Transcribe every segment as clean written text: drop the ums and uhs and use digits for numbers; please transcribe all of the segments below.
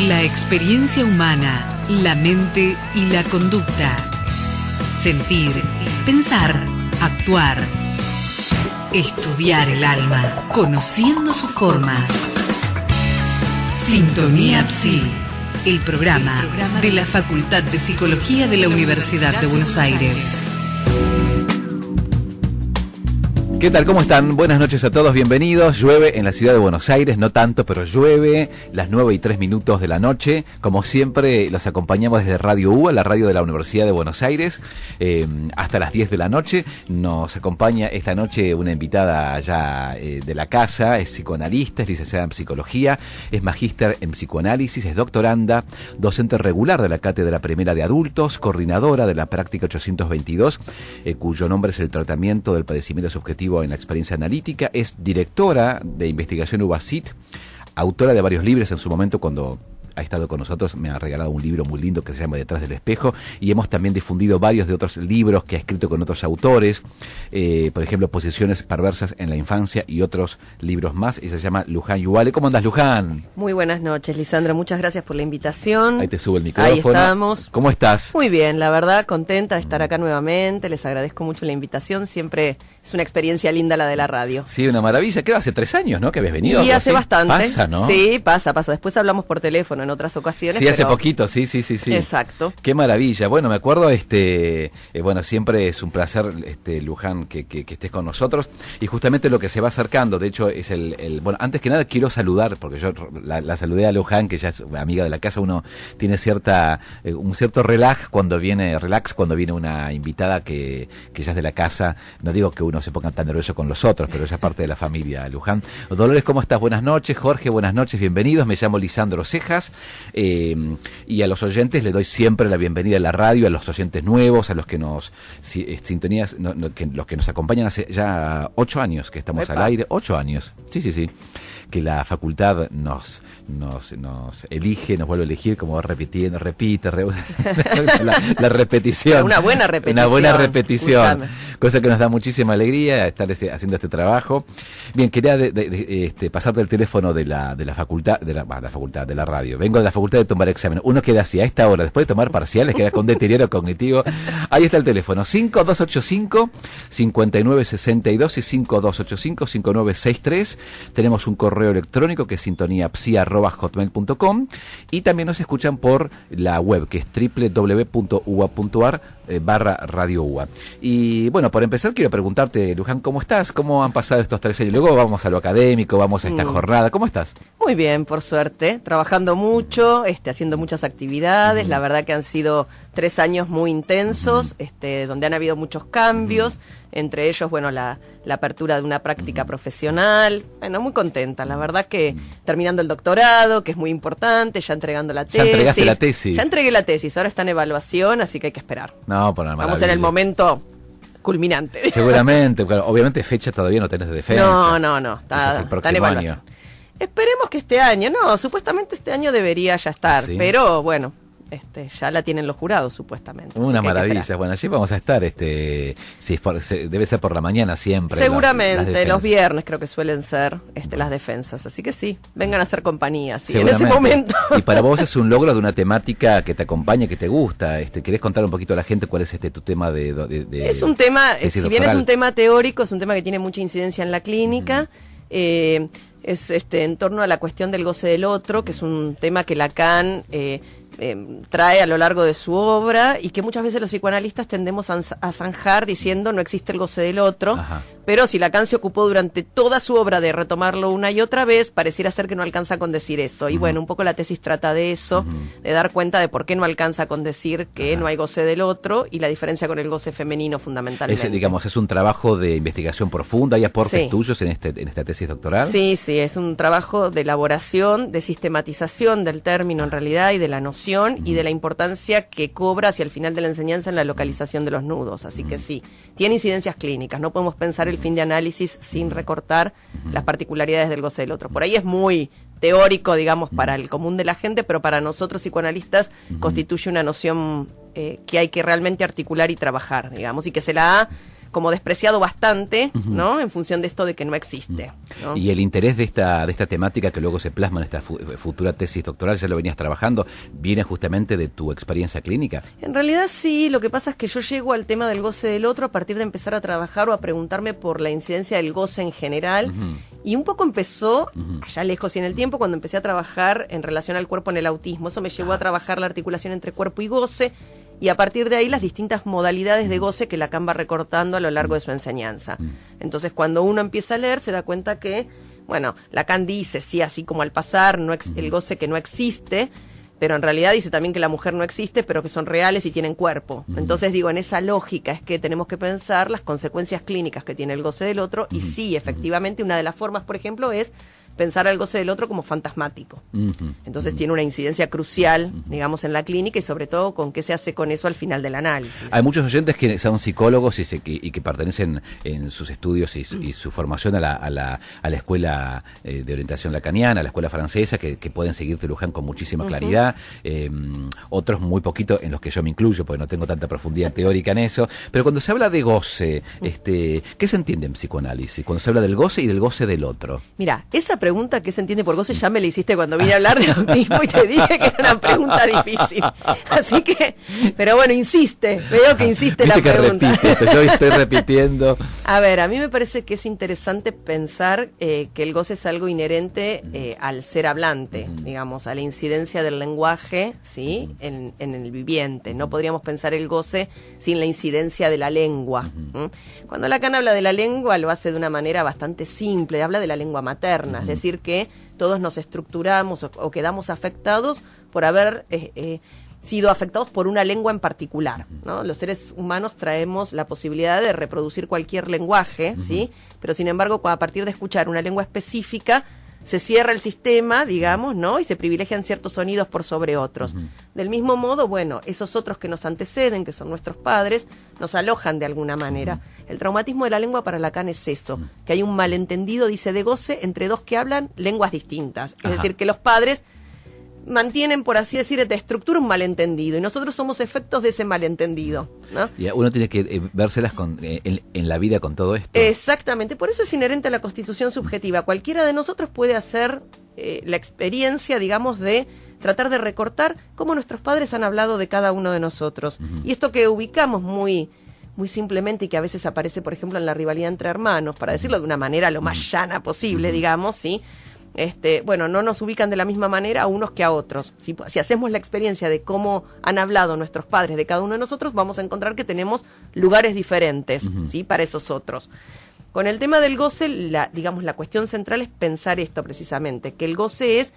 La experiencia humana, la mente y la conducta. Sentir, pensar, actuar. Estudiar el alma, conociendo sus formas. Sintonía Psi, el programa de la Facultad de Psicología de la Universidad de Buenos Aires. ¿Qué tal? ¿Cómo están? Buenas noches a todos, bienvenidos. Llueve en la ciudad de Buenos Aires, no tanto, pero llueve, las 9:03 de la noche. Como siempre, los acompañamos desde Radio UBA, la radio de la Universidad de Buenos Aires, hasta las 10 de la noche. Nos acompaña esta noche una invitada ya de la casa, es psicoanalista, es licenciada en psicología, es magíster en psicoanálisis, es doctoranda, docente regular de la Cátedra Primera de Adultos, coordinadora de la Práctica 822, cuyo nombre es el tratamiento del padecimiento subjetivo en la experiencia analítica, es directora de investigación UBACIT, autora de varios libros. En su momento, cuando ha estado con nosotros, me ha regalado un libro muy lindo que se llama Detrás del Espejo, y hemos también difundido varios de otros libros que ha escrito con otros autores, por ejemplo, Posiciones perversas en la infancia y otros libros más, y se llama Luján Yuale. ¿Cómo andas, Luján? Muy buenas noches, Lisandra, muchas gracias por la invitación. Ahí te subo el micrófono. Ahí estamos. ¿Cómo estás? Muy bien, la verdad, contenta de estar acá nuevamente, les agradezco mucho la invitación, siempre es una experiencia linda la de la radio. Sí, una maravilla. Creo hace 3 años, ¿no? Que habías venido. Y hace bastante. Pasa, ¿no? Sí, pasa. Después hablamos por teléfono en otras ocasiones. Sí, hace poquito, sí. Exacto. Qué maravilla. Bueno, me acuerdo, bueno, siempre es un placer, Luján, que estés con nosotros. Y justamente lo que se va acercando, de hecho, es bueno, antes que nada quiero saludar, porque yo la saludé a Luján, que ya es amiga de la casa. Uno tiene un cierto relax cuando viene una invitada que ya es de la casa. No digo que uno se ponga tan nervioso con los otros, pero ya es parte de la familia, Luján. Dolores, ¿cómo estás? Buenas noches. Jorge, buenas noches, bienvenidos. Me llamo Lisandro Cejas, y a los oyentes les doy siempre la bienvenida a la radio, a los oyentes nuevos, a los que los que nos acompañan hace ya 8 años que estamos al aire. 8 años, sí, que la facultad nos elige, nos vuelve a elegir, como repite, la repetición. Una buena repetición. Escuchame. Cosa que nos da muchísima alegría estar haciendo este trabajo. Bien, quería pasarte el teléfono de la facultad, de la radio. Vengo de la facultad de tomar examen. Uno queda así a esta hora, después de tomar parciales, queda con deterioro cognitivo. Ahí está el teléfono, 5285-5962 y 5285-5963. Tenemos un correo electrónico que es sintoniapsi@hotmail.com, y también nos escuchan por la web, que es www.ua.ar/Radio UBA. Y bueno, por empezar quiero preguntarte, Luján, ¿cómo estás? ¿Cómo han pasado estos 3 años? Luego vamos a lo académico, vamos a esta jornada. ¿Cómo estás? Muy bien, por suerte, trabajando mucho, haciendo muchas actividades. La verdad que han sido 3 años muy intensos, donde han habido muchos cambios, entre ellos, bueno, la apertura de una práctica profesional. Bueno, muy contenta, la verdad que terminando el doctorado, que es muy importante, ya entregando la tesis. ¿Ya entregaste la tesis? Ya entregué la tesis, ahora está en evaluación, así que hay que esperar. No, por una maravilla. Vamos en el momento culminante. Seguramente, claro, obviamente fecha todavía no tenés de defensa. No, está en evaluación. Esperemos que este año, supuestamente este año debería ya estar, ¿sí? Pero bueno, ya la tienen los jurados supuestamente. Una maravilla. Bueno, allí vamos a estar, debe ser por la mañana siempre. Seguramente, los viernes creo que suelen ser las defensas, así que sí, vengan a hacer compañía, sí, en ese momento. Y para vos es un logro de una temática que te acompaña, que te gusta. ¿Querés contar un poquito a la gente cuál es tu tema de Es un tema, si bien es un tema teórico, es un tema que tiene mucha incidencia en la clínica. Es en torno a la cuestión del goce del otro, que es un tema que Lacan trae a lo largo de su obra y que muchas veces los psicoanalistas tendemos a zanjar diciendo no existe el goce del otro. Ajá. Pero si Lacan se ocupó durante toda su obra de retomarlo una y otra vez, pareciera ser que no alcanza con decir eso. Y bueno, un poco la tesis trata de eso, de dar cuenta de por qué no alcanza con decir que no hay goce del otro y la diferencia con el goce femenino fundamentalmente. Es un trabajo de investigación profunda. ¿Hay aportes tuyos en esta tesis doctoral? Sí, es un trabajo de elaboración, de sistematización del término en realidad y de la noción y de la importancia que cobra hacia el final de la enseñanza en la localización de los nudos. Así que sí, tiene incidencias clínicas. No podemos pensar el fin de análisis sin recortar las particularidades del goce del otro. Por ahí es muy teórico, digamos, para el común de la gente, pero para nosotros psicoanalistas constituye una noción que hay que realmente articular y trabajar, digamos, y que se la ha como despreciado bastante, ¿no? En función de esto de que no existe, ¿no? Y el interés de esta temática que luego se plasma en esta futura tesis doctoral, ya lo venías trabajando, ¿viene justamente de tu experiencia clínica? En realidad sí, lo que pasa es que yo llego al tema del goce del otro a partir de empezar a trabajar o a preguntarme por la incidencia del goce en general, y un poco empezó, allá lejos y en el tiempo, cuando empecé a trabajar en relación al cuerpo en el autismo. Eso me llevó a trabajar la articulación entre cuerpo y goce, y a partir de ahí las distintas modalidades de goce que Lacan va recortando a lo largo de su enseñanza. Entonces, cuando uno empieza a leer, se da cuenta que, bueno, Lacan dice, sí, así como al pasar, el goce que no existe, pero en realidad dice también que la mujer no existe, pero que son reales y tienen cuerpo. Entonces, digo, en esa lógica es que tenemos que pensar las consecuencias clínicas que tiene el goce del otro, y sí, efectivamente, una de las formas, por ejemplo, es pensar al goce del otro como fantasmático. Entonces tiene una incidencia crucial, digamos, en la clínica, y sobre todo con qué se hace con eso al final del análisis. Hay muchos oyentes que son psicólogos y que pertenecen en sus estudios y su formación a la escuela de orientación lacaniana, a la escuela francesa, que pueden seguirte, Luján, con muchísima claridad. Otros muy poquito, en los que yo me incluyo, porque no tengo tanta profundidad teórica en eso. Pero cuando se habla de goce, ¿qué se entiende en psicoanálisis? Cuando se habla del goce y del goce del otro. Mira, esa pregunta, ¿qué se entiende por goce? Ya me la hiciste cuando vine a hablar de autismo y te dije que era una pregunta difícil. Así que, pero bueno, veo que insiste la pregunta. Yo estoy repitiendo. A ver, a mí me parece que es interesante pensar que el goce es algo inherente al ser hablante, digamos, a la incidencia del lenguaje, ¿sí? En el viviente. No podríamos pensar el goce sin la incidencia de la lengua. Cuando Lacan habla de la lengua, lo hace de una manera bastante simple, habla de la lengua materna. Es decir, que todos nos estructuramos o quedamos afectados por haber sido afectados por una lengua en particular, ¿no? Los seres humanos traemos la posibilidad de reproducir cualquier lenguaje, ¿sí? Pero sin embargo, a partir de escuchar una lengua específica, se cierra el sistema, digamos, ¿no? Y se privilegian ciertos sonidos por sobre otros. Del mismo modo, bueno, esos otros que nos anteceden, que son nuestros padres, nos alojan de alguna manera. El traumatismo de la lengua para Lacan es eso, que hay un malentendido, dice, de goce entre dos que hablan lenguas distintas. Es decir, que los padres mantienen, por así decir, de estructura un malentendido, y nosotros somos efectos de ese malentendido, ¿no? Y uno tiene que vérselas en la vida con todo esto. Exactamente, por eso es inherente a la constitución subjetiva. Cualquiera de nosotros puede hacer la experiencia, digamos, de tratar de recortar cómo nuestros padres han hablado de cada uno de nosotros. Y esto que ubicamos muy simplemente, y que a veces aparece, por ejemplo, en la rivalidad entre hermanos, para decirlo de una manera lo más llana posible, digamos, ¿sí? Bueno, no nos ubican de la misma manera a unos que a otros. Si hacemos la experiencia de cómo han hablado nuestros padres de cada uno de nosotros, vamos a encontrar que tenemos lugares diferentes, ¿sí? Para esos otros. Con el tema del goce, digamos, la cuestión central es pensar esto precisamente, que el goce es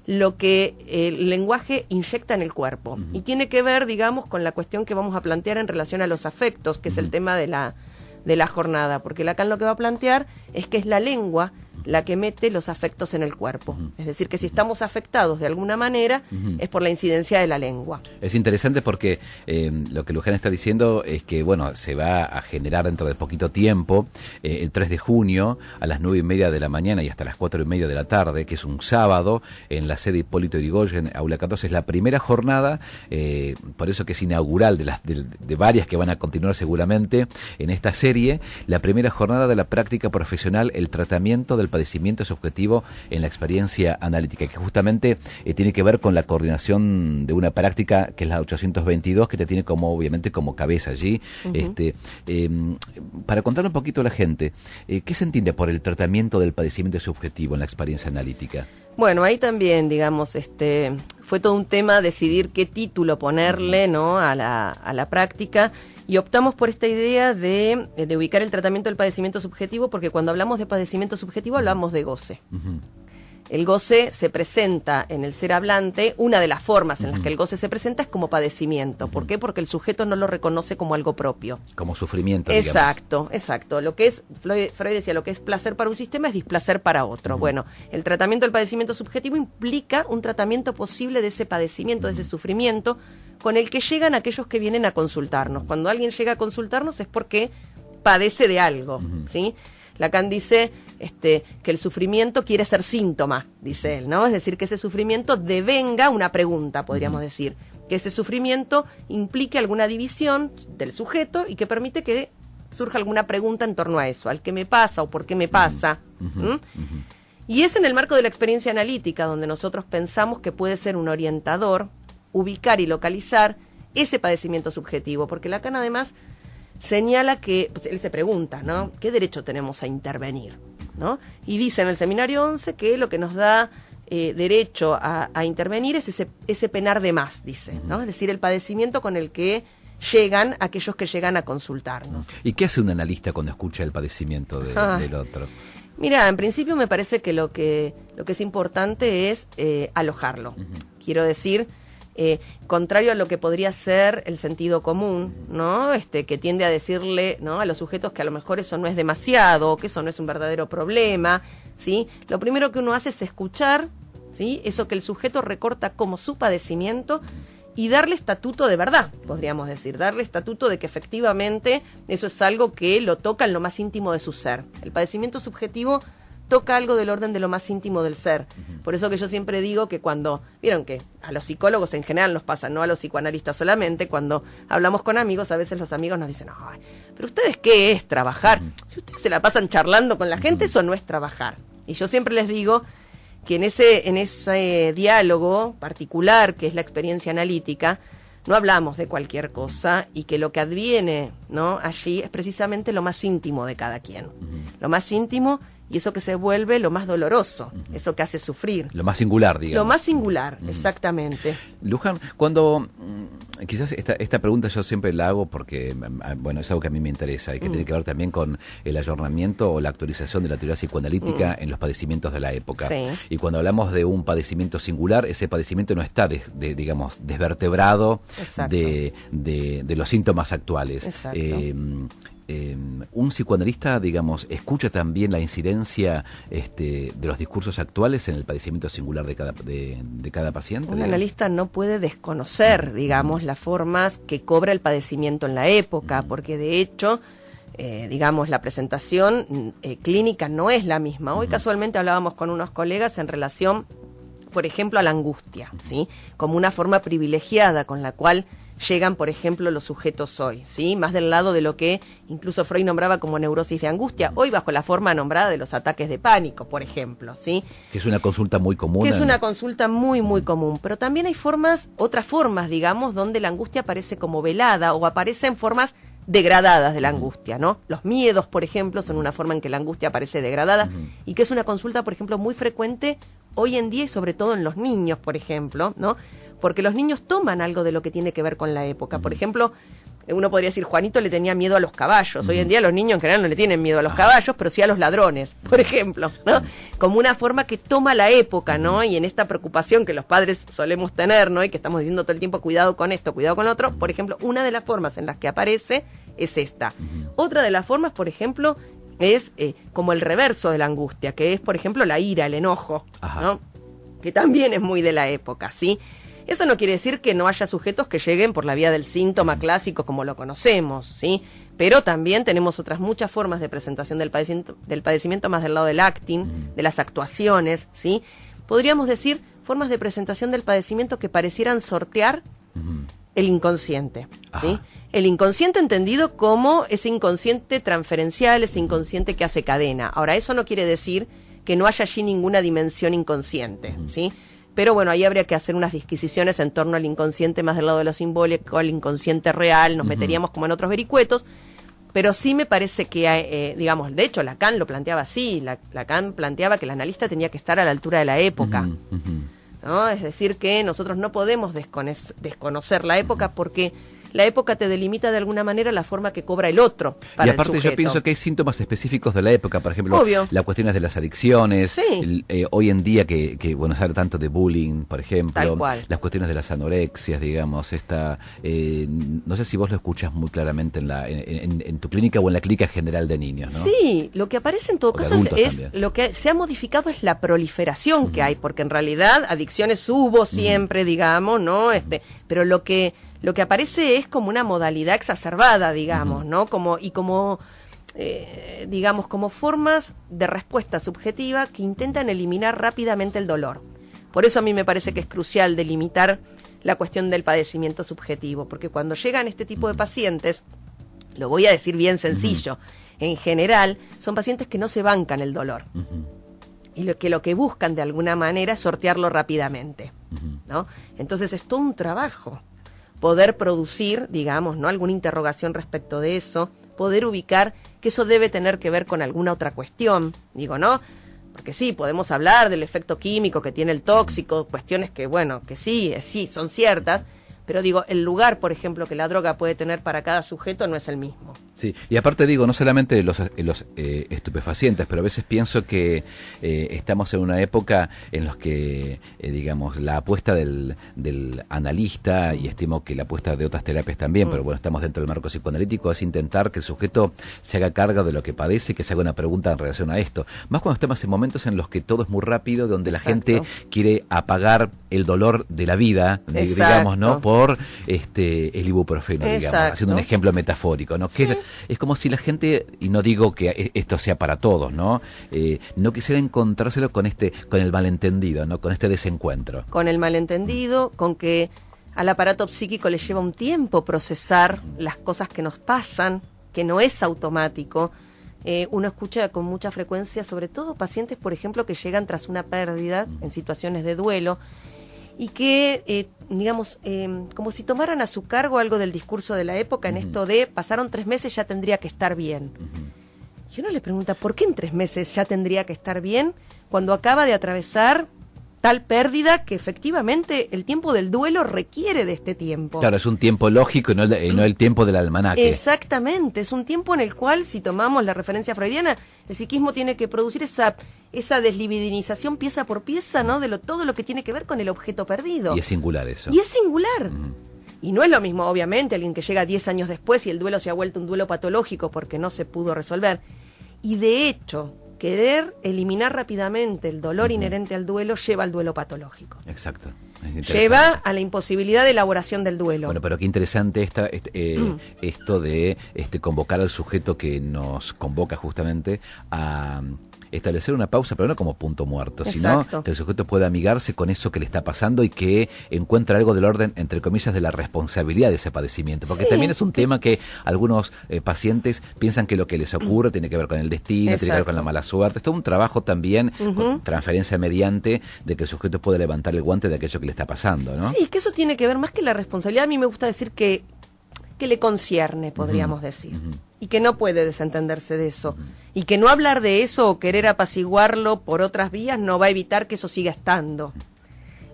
lo que el lenguaje inyecta en el cuerpo. Y tiene que ver, digamos, con la cuestión que vamos a plantear en relación a los afectos, que es el tema de la jornada. Porque Lacan lo que va a plantear es que es la lengua la que mete los afectos en el cuerpo. Es decir, que si estamos afectados de alguna manera, es por la incidencia de la lengua. Es interesante porque lo que Luján está diciendo es que, bueno, se va a generar dentro de poquito tiempo, el 3 de junio, a las 9:30 de la mañana y hasta las 4:30 de la tarde, que es un sábado, en la sede Hipólito Yrigoyen, Aula 14, es la primera jornada, por eso que es inaugural de varias que van a continuar seguramente en esta serie, la primera jornada de la práctica profesional, el tratamiento del padecimiento subjetivo en la experiencia analítica, que justamente tiene que ver con la coordinación de una práctica que es la 822, que te tiene como, obviamente, como cabeza allí. Para contar un poquito a la gente, ¿qué se entiende por el tratamiento del padecimiento subjetivo en la experiencia analítica? Bueno, ahí también, digamos, fue todo un tema decidir qué título ponerle, ¿no? a la práctica, y optamos por esta idea de ubicar el tratamiento del padecimiento subjetivo, porque cuando hablamos de padecimiento subjetivo hablamos de goce. El goce se presenta en el ser hablante, una de las formas en las que el goce se presenta es como padecimiento. ¿Por qué? Porque el sujeto no lo reconoce como algo propio. Como sufrimiento, digamos. Exacto. Lo que es, Freud decía, lo que es placer para un sistema es displacer para otro. Bueno, el tratamiento del padecimiento subjetivo implica un tratamiento posible de ese padecimiento, de ese sufrimiento, con el que llegan aquellos que vienen a consultarnos. Cuando alguien llega a consultarnos es porque padece de algo, ¿sí? Lacan dice que el sufrimiento quiere ser síntoma, dice él, ¿no? Es decir, que ese sufrimiento devenga una pregunta, podríamos decir. Que ese sufrimiento implique alguna división del sujeto y que permite que surja alguna pregunta en torno a eso, al qué me pasa o por qué me pasa. Y es en el marco de la experiencia analítica donde nosotros pensamos que puede ser un orientador ubicar y localizar ese padecimiento subjetivo, porque Lacan además señala que, pues él se pregunta, ¿no? ¿Qué derecho tenemos a intervenir? ¿No? Y dice en el seminario 11 que lo que nos da derecho a intervenir es ese penar de más, dice, ¿no? Es decir, el padecimiento con el que llegan aquellos que llegan a consultarnos. ¿Y qué hace un analista cuando escucha el padecimiento del otro? Mira, en principio me parece que lo que es importante es alojarlo. Quiero decir, contrario a lo que podría ser el sentido común, ¿no? Que tiende a decirle, ¿no?, a los sujetos que a lo mejor eso no es demasiado, que eso no es un verdadero problema, ¿sí? Lo primero que uno hace es escuchar, ¿sí?, eso que el sujeto recorta como su padecimiento y darle estatuto de verdad, podríamos decir, darle estatuto de que efectivamente eso es algo que lo toca en lo más íntimo de su ser. El padecimiento subjetivo toca algo del orden de lo más íntimo del ser. Por eso que yo siempre digo que cuando, vieron que a los psicólogos en general nos pasa, no a los psicoanalistas solamente, cuando hablamos con amigos, a veces los amigos nos dicen, ay, pero ¿ustedes qué es trabajar? Si ustedes se la pasan charlando con la gente, eso no es trabajar. Y yo siempre les digo que en ese diálogo particular que es la experiencia analítica, no hablamos de cualquier cosa y que lo que adviene, ¿no?, allí es precisamente lo más íntimo de cada quien. Lo más íntimo y eso que se vuelve lo más doloroso, eso que hace sufrir. Lo más singular, digamos. Lo más singular, exactamente. Luján, cuando quizás esta pregunta yo siempre la hago porque, bueno, es algo que a mí me interesa y que tiene que ver también con el ayornamiento o la actualización de la teoría psicoanalítica en los padecimientos de la época. Sí. Y cuando hablamos de un padecimiento singular, ese padecimiento no está, digamos, desvertebrado de los síntomas actuales. Exacto. Un psicoanalista, digamos, escucha también la incidencia de los discursos actuales en el padecimiento singular de cada paciente. Un analista no puede desconocer, digamos, las formas que cobra el padecimiento en la época, porque de hecho, digamos, la presentación clínica no es la misma. Hoy casualmente hablábamos con unos colegas en relación, por ejemplo, a la angustia, ¿sí?, como una forma privilegiada con la cual llegan, por ejemplo, los sujetos hoy, ¿sí?, más del lado de lo que incluso Freud nombraba como neurosis de angustia, hoy bajo la forma nombrada de los ataques de pánico, por ejemplo, ¿sí? Que es una consulta muy común. Que es una consulta muy, muy común, pero también hay otras formas, digamos, donde la angustia aparece como velada o aparece en formas degradadas de la angustia, ¿no? Los miedos, por ejemplo, son una forma en que la angustia aparece degradada y que es una consulta, por ejemplo, muy frecuente hoy en día y sobre todo en los niños, por ejemplo, ¿no? Porque los niños toman algo de lo que tiene que ver con la época. Por ejemplo, uno podría decir, Juanito le tenía miedo a los caballos. Hoy en día los niños en general no le tienen miedo a los caballos, pero sí a los ladrones, por ejemplo, ¿no? Como una forma que toma la época, ¿no? Y en esta preocupación que los padres solemos tener, ¿no?, y que estamos diciendo todo el tiempo, cuidado con esto, cuidado con lo otro, por ejemplo, una de las formas en las que aparece es esta. Otra de las formas, por ejemplo, es como el reverso de la angustia, que es, por ejemplo, la ira, el enojo, ¿no?, que también es muy de la época, ¿sí? Eso no quiere decir que no haya sujetos que lleguen por la vía del síntoma clásico como lo conocemos, ¿sí? Pero también tenemos otras muchas formas de presentación del padecimiento más del lado del acting, de las actuaciones, ¿sí? Podríamos decir formas de presentación del padecimiento que parecieran sortear el inconsciente, ¿sí? El inconsciente entendido como ese inconsciente transferencial, ese inconsciente que hace cadena. Ahora, eso no quiere decir que no haya allí ninguna dimensión inconsciente, ¿sí? Pero bueno, ahí habría que hacer unas disquisiciones en torno al inconsciente más del lado de lo simbólico, al inconsciente real, nos meteríamos como en otros vericuetos, pero sí me parece que, digamos, de hecho Lacan lo planteaba así, Lacan planteaba que el analista tenía que estar a la altura de la época, ¿no? Es decir, que nosotros no podemos desconocer la época porque la época te delimita de alguna manera la forma que cobra el otro para y aparte el sujeto. Yo pienso que hay síntomas específicos de la época, por ejemplo, Obvio. las cuestiones de las adicciones, Sí. Hoy en día que bueno, se habla tanto de bullying, por ejemplo, Tal cual. las cuestiones de las anorexias, digamos, no sé si vos lo escuchas muy claramente en tu clínica o en la clínica general de niños, ¿no? Sí, lo que aparece en todo O de caso adultos es también. lo que se ha modificado es la proliferación que hay, porque en realidad adicciones hubo siempre, digamos, ¿no? Pero lo que aparece es como una modalidad exacerbada, digamos, ¿no? Digamos, como formas de respuesta subjetiva que intentan eliminar rápidamente el dolor. Por eso a mí me parece que es crucial delimitar la cuestión del padecimiento subjetivo, porque cuando llegan este tipo de pacientes, Lo voy a decir bien sencillo. En general, son pacientes que no se bancan el dolor. Y lo que buscan de alguna manera es sortearlo rápidamente, ¿no? Entonces es todo un trabajo poder producir, digamos, ¿no?, alguna interrogación respecto de eso, poder ubicar que eso debe tener que ver con alguna otra cuestión, digo, ¿no? Porque sí, podemos hablar del efecto químico que tiene el tóxico, cuestiones que, bueno, que sí, son ciertas, pero digo, el lugar, por ejemplo, que la droga puede tener para cada sujeto no es el mismo. Sí, y aparte digo, no solamente los estupefacientes, pero a veces pienso que estamos en una época en los que, digamos, la apuesta del analista, y estimo que la apuesta de otras terapias también, pero bueno, estamos dentro del marco psicoanalítico, es intentar que el sujeto se haga cargo de lo que padece y que se haga una pregunta en relación a esto. Más cuando estamos en momentos en los que todo es muy rápido, donde la gente quiere apagar el dolor de la vida, digamos, ¿no? Por el ibuprofeno, digamos, haciendo un ejemplo metafórico, ¿no? Que es como si la gente, y no digo que esto sea para todos, ¿no? No quisiera encontrárselo con el malentendido, ¿no? Con este desencuentro. Con el malentendido, con que al aparato psíquico le lleva un tiempo procesar las cosas que nos pasan, que no es automático. Uno escucha con mucha frecuencia, sobre todo pacientes, por ejemplo, que llegan tras una pérdida en situaciones de duelo, y que, digamos, como si tomaran a su cargo algo del discurso de la época en esto de pasaron 3 meses, ya tendría que estar bien. Y uno le pregunta, ¿por qué en 3 meses ya tendría que estar bien cuando acaba de atravesar tal pérdida que efectivamente el tiempo del duelo requiere de este tiempo? Claro, es un tiempo lógico y no el tiempo del almanaque. Exactamente, es un tiempo en el cual, si tomamos la referencia freudiana, el psiquismo tiene que producir esa deslibidinización pieza por pieza, ¿no?, de todo lo que tiene que ver con el objeto perdido. Y es singular eso. Y es singular. Y no es lo mismo, obviamente, alguien que llega 10 años después y el duelo se ha vuelto un duelo patológico porque no se pudo resolver. Y de hecho, querer eliminar rápidamente el dolor inherente al duelo lleva al duelo patológico. Exacto. Lleva a la imposibilidad de elaboración del duelo. Bueno, pero qué interesante esto de convocar al sujeto que nos convoca justamente a establecer una pausa, pero no como punto muerto, sino que el sujeto pueda amigarse con eso que le está pasando y que encuentre algo del orden, entre comillas, de la responsabilidad de ese padecimiento. Porque también es un tema que algunos pacientes piensan que lo que les ocurre tiene que ver con el destino, tiene que ver con la mala suerte. Es todo un trabajo también, con transferencia mediante, de que el sujeto pueda levantar el guante de aquello que le está pasando, ¿no? Sí, que eso tiene que ver más que la responsabilidad. A mí me gusta decir que le concierne, podríamos decir. Y que no puede desentenderse de eso. Y que no hablar de eso o querer apaciguarlo por otras vías no va a evitar que eso siga estando.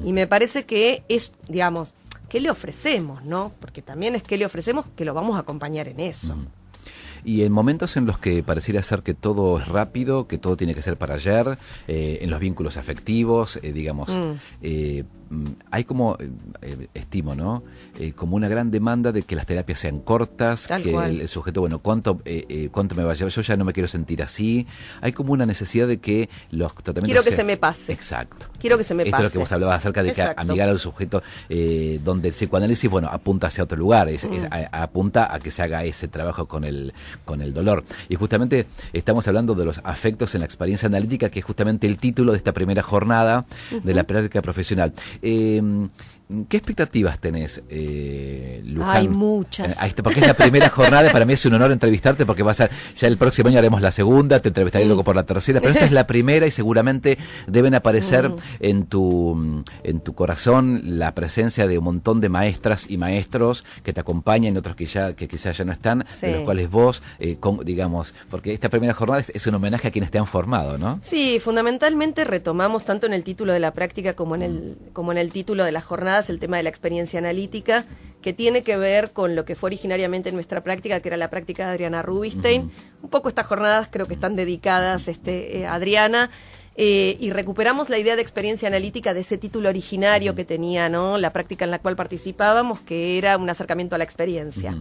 Y me parece que es, digamos, ¿qué le ofrecemos, no? Porque también es que le ofrecemos que lo vamos a acompañar en eso. Y en momentos en los que pareciera ser que todo es rápido, que todo tiene que ser para ayer, en los vínculos afectivos, digamos, hay como, estimo, ¿no? Como una gran demanda de que las terapias sean cortas, que el sujeto, bueno, ¿cuánto me va a llevar? Yo ya no me quiero sentir así. Hay como una necesidad de que los tratamientos quiero que se me pase. Exacto. Quiero que se me pase. Esto es lo que vos hablabas acerca de que amigar al sujeto, donde el psicoanálisis, bueno, apunta hacia otro lugar, apunta a que se haga ese trabajo con el dolor. Y justamente estamos hablando de los afectos en la experiencia analítica, que es justamente el título de esta primera jornada de la práctica profesional. ¿Qué expectativas tenés, Luján? Hay muchas. Porque es la primera jornada y para mí es un honor entrevistarte, porque ya el próximo año haremos la segunda, te entrevistaré luego por la tercera, pero esta es la primera y seguramente deben aparecer en tu corazón la presencia de un montón de maestras y maestros que te acompañan y otros que quizás ya no están, de los cuales vos, digamos, porque esta primera jornada es un homenaje a quienes te han formado, ¿no? Sí, fundamentalmente retomamos tanto en el título de la práctica como en el título de la jornada el tema de la experiencia analítica, que tiene que ver con lo que fue originariamente nuestra práctica, que era la práctica de Adriana Rubinstein. Un poco estas jornadas creo que están dedicadas a Adriana, y recuperamos la idea de experiencia analítica de ese título originario que tenía, ¿no?, la práctica en la cual participábamos, que era un acercamiento a la experiencia.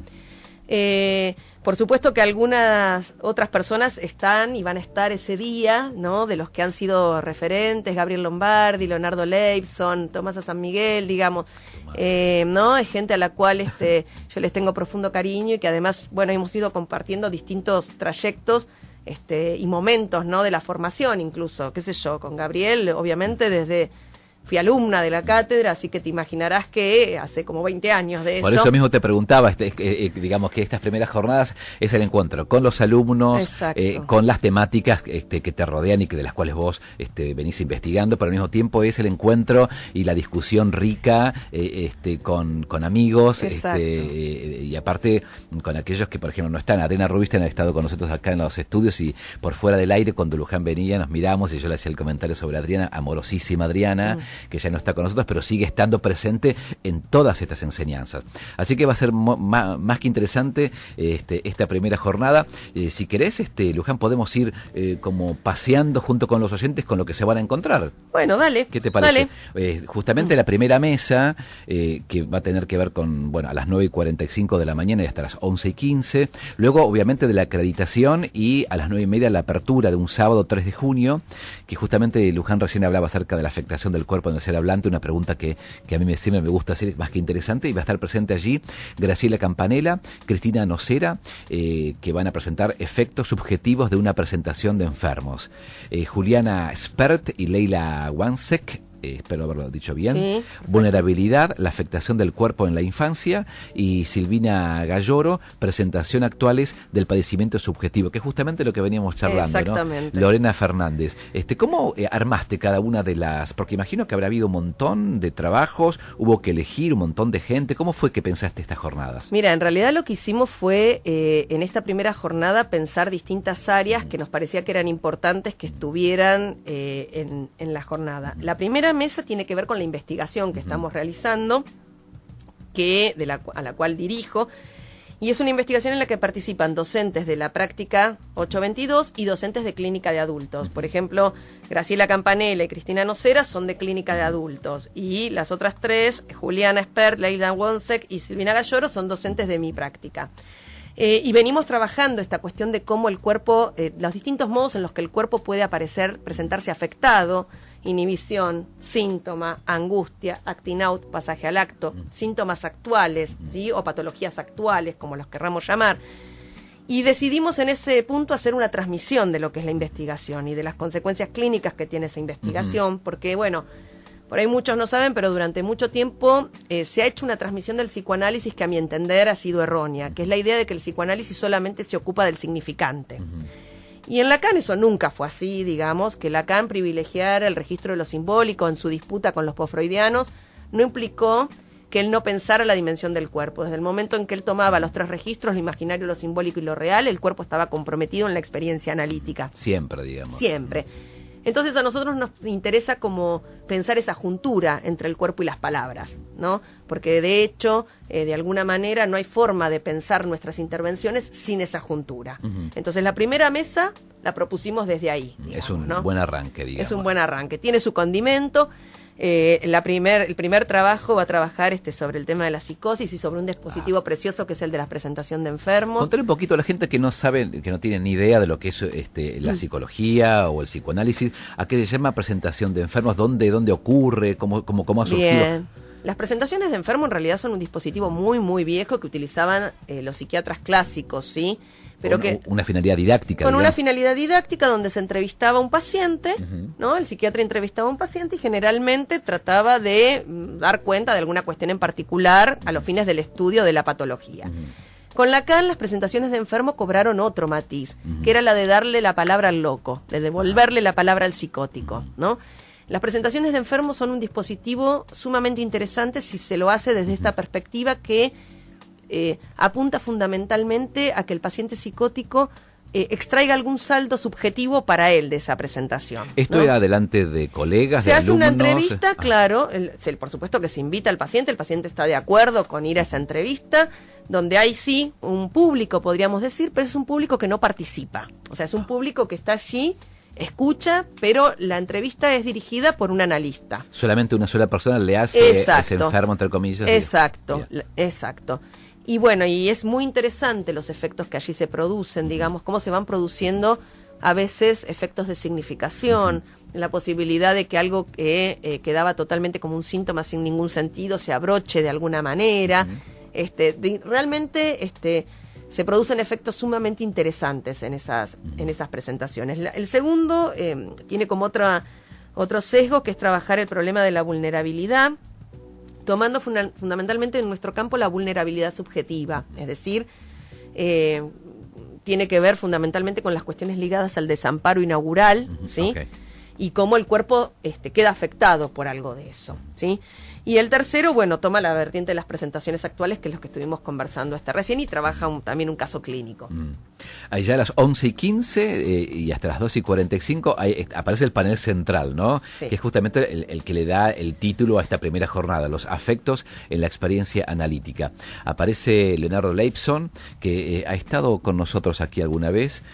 Por supuesto que algunas otras personas están y van a estar ese día, ¿no?, de los que han sido referentes, Gabriel Lombardi, Leonardo Leibson, Tomás San Miguel, digamos, ¿no? Es gente a la cual yo les tengo profundo cariño y que además, bueno, hemos ido compartiendo distintos trayectos y momentos, ¿no?, de la formación incluso, qué sé yo, con Gabriel, obviamente desde fui alumna de la cátedra, así que te imaginarás que hace como 20 años de eso. Por eso mismo te preguntaba, digamos que estas primeras jornadas es el encuentro con los alumnos, con las temáticas que te rodean y que de las cuales vos venís investigando, pero al mismo tiempo es el encuentro y la discusión rica con amigos, y aparte con aquellos que, por ejemplo, no están. Adriana Rubinstein ha estado con nosotros acá en los estudios y por fuera del aire, cuando Luján venía, nos miramos y yo le hacía el comentario sobre Adriana, amorosísima Adriana, que ya no está con nosotros, pero sigue estando presente en todas estas enseñanzas. Así que va a ser más que interesante esta primera jornada. Si querés, Luján, podemos ir como paseando junto con los oyentes con lo que se van a encontrar. Bueno, dale. ¿Qué te parece? Justamente la primera mesa, que va a tener que ver con, a las 9:45 de la mañana y hasta las 11:15. Luego, obviamente, de la acreditación y a las 9:30 la apertura de un sábado 3 de junio, que justamente Luján recién hablaba acerca de la afectación del cuerpo en el ser hablante, una pregunta que a mí siempre me gusta hacer, más que interesante, y va a estar presente allí Graciela Campanella, Cristina Nocera, que van a presentar efectos subjetivos de una presentación de enfermos. Juliana Spert y Leila Wansek, espero haberlo dicho bien, sí, vulnerabilidad, la afectación del cuerpo en la infancia, y Silvina Galloro, presentación actuales del padecimiento subjetivo, que es justamente lo que veníamos charlando, exactamente, ¿no? Lorena Fernández, ¿cómo armaste cada una de las? Porque imagino que habrá habido un montón de trabajos, hubo que elegir un montón de gente. ¿Cómo fue que pensaste estas jornadas? Mira, en realidad lo que hicimos fue, en esta primera jornada, pensar distintas áreas que nos parecía que eran importantes que estuvieran en la jornada. La primera mesa tiene que ver con la investigación que estamos realizando, a la cual dirijo, y es una investigación en la que participan docentes de la práctica 822 y docentes de clínica de adultos. Por ejemplo, Graciela Campanella y Cristina Nocera son de clínica de adultos, y las otras tres, Juliana Spert, Leila Wansek y Silvina Galloro, son docentes de mi práctica. Y venimos trabajando esta cuestión de cómo el cuerpo, los distintos modos en los que el cuerpo puede presentarse afectado: inhibición, síntoma, angustia, acting out, pasaje al acto, síntomas actuales, ¿sí? O patologías actuales, como los querramos llamar. Y decidimos en ese punto hacer una transmisión de lo que es la investigación y de las consecuencias clínicas que tiene esa investigación, porque, por ahí muchos no saben, pero durante mucho tiempo se ha hecho una transmisión del psicoanálisis que, a mi entender, ha sido errónea, que es la idea de que el psicoanálisis solamente se ocupa del significante. Y en Lacan eso nunca fue así, digamos, que Lacan privilegiara el registro de lo simbólico en su disputa con los posfreudianos no implicó que él no pensara la dimensión del cuerpo. Desde el momento en que él tomaba los tres registros, lo imaginario, lo simbólico y lo real, el cuerpo estaba comprometido en la experiencia analítica. Siempre, digamos. Siempre. Entonces a nosotros nos interesa como pensar esa juntura entre el cuerpo y las palabras, ¿no? Porque de hecho, de alguna manera, no hay forma de pensar nuestras intervenciones sin esa juntura. Entonces la primera mesa la propusimos desde ahí, digamos, es un buen arranque, digamos. Es un buen arranque, tiene su condimento. El primer trabajo va a trabajar sobre el tema de la psicosis y sobre un dispositivo precioso que es el de la presentación de enfermos. Contale un poquito a la gente que no sabe, que no tiene ni idea de lo que es la psicología o el psicoanálisis. ¿A qué se llama presentación de enfermos? ¿Dónde ocurre? ¿Cómo ha surgido? Bien. Las presentaciones de enfermo en realidad son un dispositivo muy, muy viejo que utilizaban los psiquiatras clásicos, ¿sí? Pero una finalidad didáctica. Con una finalidad didáctica donde se entrevistaba a un paciente, ¿no? El psiquiatra entrevistaba a un paciente y generalmente trataba de dar cuenta de alguna cuestión en particular a los fines del estudio de la patología. Con Lacan, las presentaciones de enfermo cobraron otro matiz, que era la de darle la palabra al loco, de devolverle la palabra al psicótico, ¿no? Las presentaciones de enfermo son un dispositivo sumamente interesante si se lo hace desde esta perspectiva que apunta fundamentalmente a que el paciente psicótico extraiga algún saldo subjetivo para él de esa presentación. ¿Esto era delante de colegas, se de hace alumnos? Una entrevista, claro, por supuesto que se invita al paciente está de acuerdo con ir a esa entrevista, donde hay sí un público, podríamos decir, pero es un público que no participa. O sea, es un público que está allí, escucha, pero la entrevista es dirigida por un analista. Solamente una sola persona le hace a ese enfermo, entre comillas. Exacto. Y y es muy interesante los efectos que allí se producen, digamos, cómo se van produciendo a veces efectos de significación, la posibilidad de que algo que quedaba totalmente como un síntoma sin ningún sentido se abroche de alguna manera. Realmente se producen efectos sumamente interesantes en esas presentaciones. El segundo tiene como Otro sesgo, que es trabajar el problema de la vulnerabilidad, tomando fundamentalmente en nuestro campo la vulnerabilidad subjetiva, es decir, tiene que ver fundamentalmente con las cuestiones ligadas al desamparo inaugural, ¿sí? Okay. Y cómo el cuerpo queda afectado por algo de eso, ¿sí? Y el tercero, bueno, toma la vertiente de las presentaciones actuales, que es lo que estuvimos conversando recién, y trabaja también un caso clínico. Ahí ya a las 11:15 y hasta las 2:45 aparece el panel central, ¿no? Sí. Que es justamente el que le da el título a esta primera jornada, los afectos en la experiencia analítica. Aparece Leonardo Leibson, que ha estado con nosotros aquí alguna vez.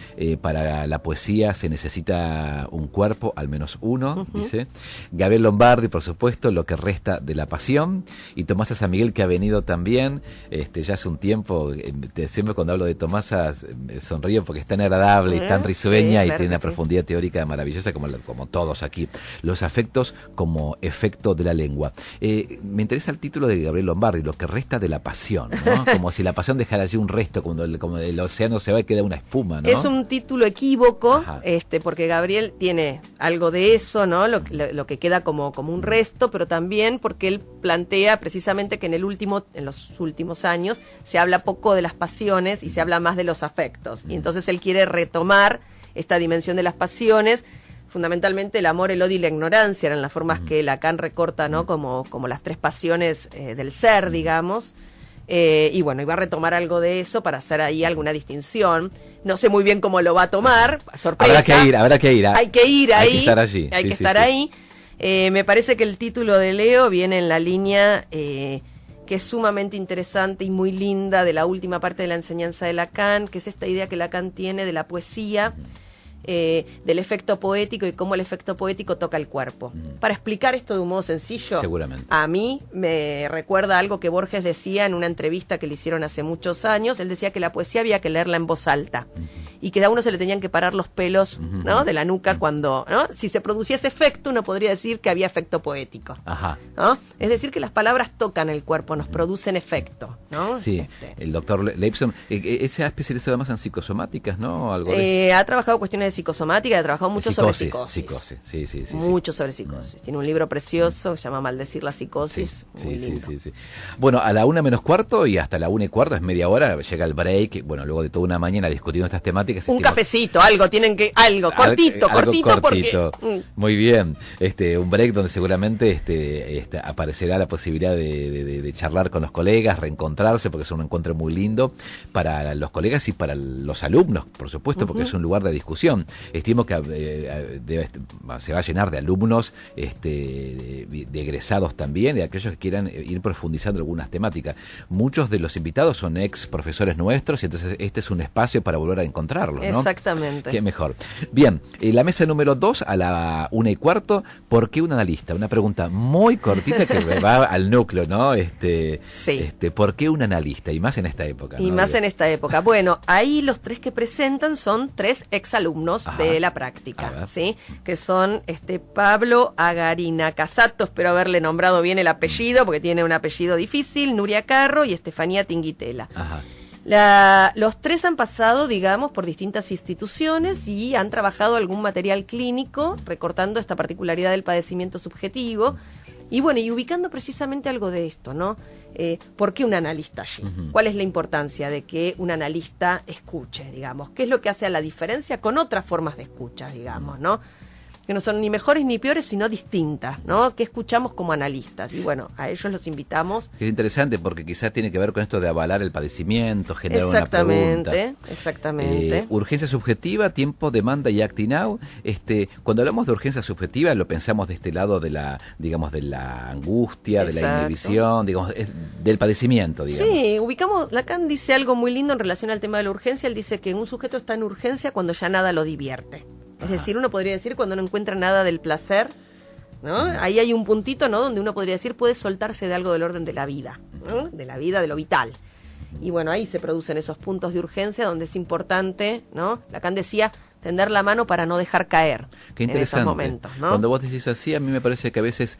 Para la poesía se necesita un cuerpo, al menos uno, dice. Gabriel Lombardi, por supuesto, lo que resta de la pasión. Y Tomasa San Miguel, que ha venido también ya hace un tiempo. Siempre cuando hablo de Tomasa sonrío porque es tan agradable y tan risueña, sí, claro, y tiene una profundidad teórica maravillosa como todos aquí. Los afectos como efecto de la lengua. Me interesa el título de Gabriel Lombardi, lo que resta de la pasión, ¿no? Como si la pasión dejara allí un resto, como el océano se va y queda una espuma, ¿no? Es un título equívoco, porque Gabriel tiene algo de eso, ¿no? Lo que queda como un resto, pero también porque él plantea precisamente que en los últimos años se habla poco de las pasiones y se habla más de los afectos. Y entonces él quiere retomar esta dimensión de las pasiones, fundamentalmente el amor, el odio y la ignorancia, eran las formas que Lacan recorta, ¿no? Como las tres pasiones del ser, digamos. Y bueno, iba a retomar algo de eso para hacer ahí alguna distinción. No sé muy bien cómo lo va a tomar, sorpresa. Habrá que ir. Hay que ir ahí. Hay que estar allí. Hay que estar ahí. Me parece que el título de Leo viene en la línea que es sumamente interesante y muy linda de la última parte de la enseñanza de Lacan, que es esta idea que Lacan tiene de la poesía, del efecto poético y cómo el efecto poético toca el cuerpo. Para explicar esto de un modo sencillo, seguramente, a mí me recuerda algo que Borges decía en una entrevista que le hicieron hace muchos años. Él decía que la poesía había que leerla en voz alta y que a uno se le tenían que parar los pelos, ¿no? De la nuca cuando, ¿no? Si se producía ese efecto, uno podría decir que había efecto poético, ¿no? Es decir, que las palabras tocan el cuerpo, nos producen efecto, ¿no? Sí, el doctor Leibson, se ha especializado más en psicosomáticas, ¿no? Algo ha trabajado cuestiones de psicosomática, ha trabajado mucho sobre psicosis. Sí. Mucho sobre psicosis. Tiene un libro precioso que se llama Maldecir la psicosis. Sí. Bueno, a la 1:45 y hasta la 1:15, es media hora, llega el break. Bueno, luego de toda una mañana discutiendo estas temáticas. Un cafecito, algo cortito. Porque, muy bien. Un break donde seguramente aparecerá la posibilidad de charlar con los colegas, reencontrarse, porque es un encuentro muy lindo para los colegas y para los alumnos, por supuesto, porque es un lugar de discusión. Estimo que se va a llenar de alumnos, de egresados también, de aquellos que quieran ir profundizando algunas temáticas. Muchos de los invitados son ex profesores nuestros, y entonces este es un espacio para volver a encontrarlos, ¿no? Exactamente. Qué mejor. Bien, la mesa número 2 a la 1:15, ¿por qué un analista? Una pregunta muy cortita que me va al núcleo, ¿no? ¿Por qué un analista? Y más en esta época. Y ¿no? más en esta época. Bueno, ahí los tres que presentan son tres exalumnos de la práctica, ¿sí? Que son Pablo Agarina Casato, espero haberle nombrado bien el apellido, porque tiene un apellido difícil, Nuria Carro y Estefanía Tinguitela. Los tres han pasado, digamos, por distintas instituciones y han trabajado algún material clínico, recortando esta particularidad del padecimiento subjetivo. Y bueno, y ubicando precisamente algo de esto, ¿no? ¿Por qué un analista allí? ¿Cuál es la importancia de que un analista escuche, digamos? ¿Qué es lo que hace a la diferencia con otras formas de escucha, digamos, ¿no? Que no son ni mejores ni peores, sino distintas, ¿no? Que escuchamos como analistas. Y bueno, a ellos los invitamos. Es interesante porque quizás tiene que ver con esto de avalar el padecimiento, generar una pregunta. Exactamente. Urgencia subjetiva, tiempo, demanda y acting now. Cuando hablamos de urgencia subjetiva, lo pensamos de este lado de la, digamos, de la angustia, de la inhibición, digamos, del padecimiento, digamos. Sí, ubicamos, Lacan dice algo muy lindo en relación al tema de la urgencia. Él dice que un sujeto está en urgencia cuando ya nada lo divierte. Es decir, uno podría decir cuando no encuentra nada del placer, ¿no? Ahí hay un puntito, ¿no? Donde uno podría decir puede soltarse de algo del orden de la vida, ¿no? De la vida, de lo vital. Y bueno, ahí se producen esos puntos de urgencia donde es importante, ¿no? Lacan decía tender la mano para no dejar caer. Qué interesante. En esos momentos, ¿no? Cuando vos decís así, a mí me parece que a veces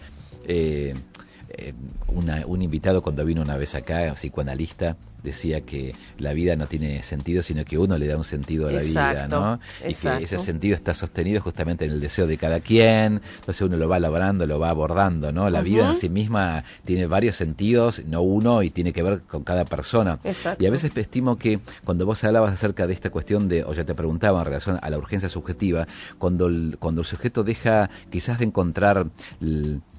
un invitado cuando vino una vez acá, psicoanalista, decía que la vida no tiene sentido, sino que uno le da un sentido a la vida, ¿no? Y que ese sentido está sostenido justamente en el deseo de cada quien, entonces uno lo va elaborando, lo va abordando, ¿no? La vida en sí misma tiene varios sentidos, no uno, y tiene que ver con cada persona. Y a veces estimo que cuando vos hablabas acerca de esta cuestión de, o ya te preguntaba en relación a la urgencia subjetiva, cuando el sujeto deja quizás de encontrar...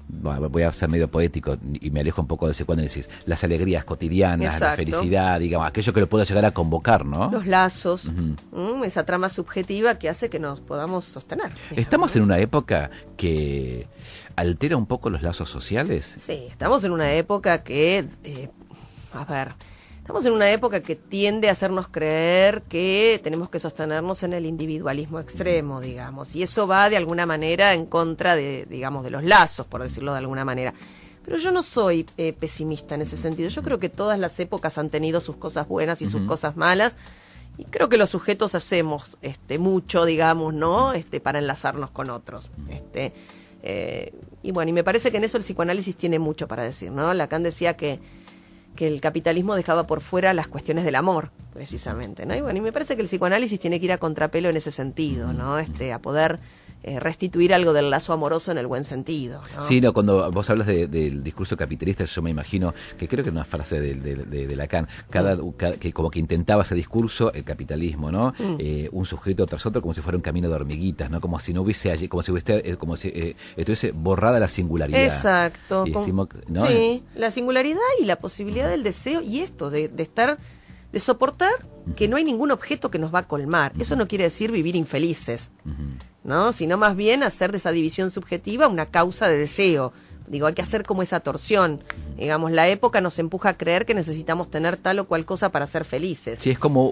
voy a ser medio poético y me alejo un poco del psicoanálisis, las alegrías cotidianas, la felicidad, digamos, aquello que lo pueda llegar a convocar, ¿no? Los lazos, esa trama subjetiva que hace que nos podamos sostener. Digamos. ¿Estamos en una época que altera un poco los lazos sociales? Sí, estamos en una época que, estamos en una época que tiende a hacernos creer que tenemos que sostenernos en el individualismo extremo, digamos, y eso va de alguna manera en contra de, digamos, de los lazos, por decirlo de alguna manera. Pero yo no soy pesimista en ese sentido. Yo creo que todas las épocas han tenido sus cosas buenas y sus cosas malas, y creo que los sujetos hacemos mucho, digamos, ¿no? Para enlazarnos con otros. Y bueno, y me parece que en eso el psicoanálisis tiene mucho para decir, ¿no? Lacan decía que el capitalismo dejaba por fuera las cuestiones del amor, precisamente, ¿no? Y bueno, y me parece que el psicoanálisis tiene que ir a contrapelo en ese sentido, ¿no? A poder restituir algo del lazo amoroso en el buen sentido, ¿no? Sí, no, cuando vos hablas del discurso capitalista, yo me imagino que creo que era una frase de Lacan, que como que intentaba ese discurso, el capitalismo, ¿no? Un sujeto tras otro, como si fuera un camino de hormiguitas, ¿no? Como si no hubiese allí, como si estuviese borrada la singularidad. Exacto. ¿no? Sí, la singularidad y la posibilidad del deseo, y esto de estar, de soportar que no hay ningún objeto que nos va a colmar. Eso no quiere decir vivir infelices, ¿no? Sino más bien hacer de esa división subjetiva una causa de deseo. Digo, hay que hacer como esa torsión. Digamos, la época nos empuja a creer que necesitamos tener tal o cual cosa para ser felices. Sí, es como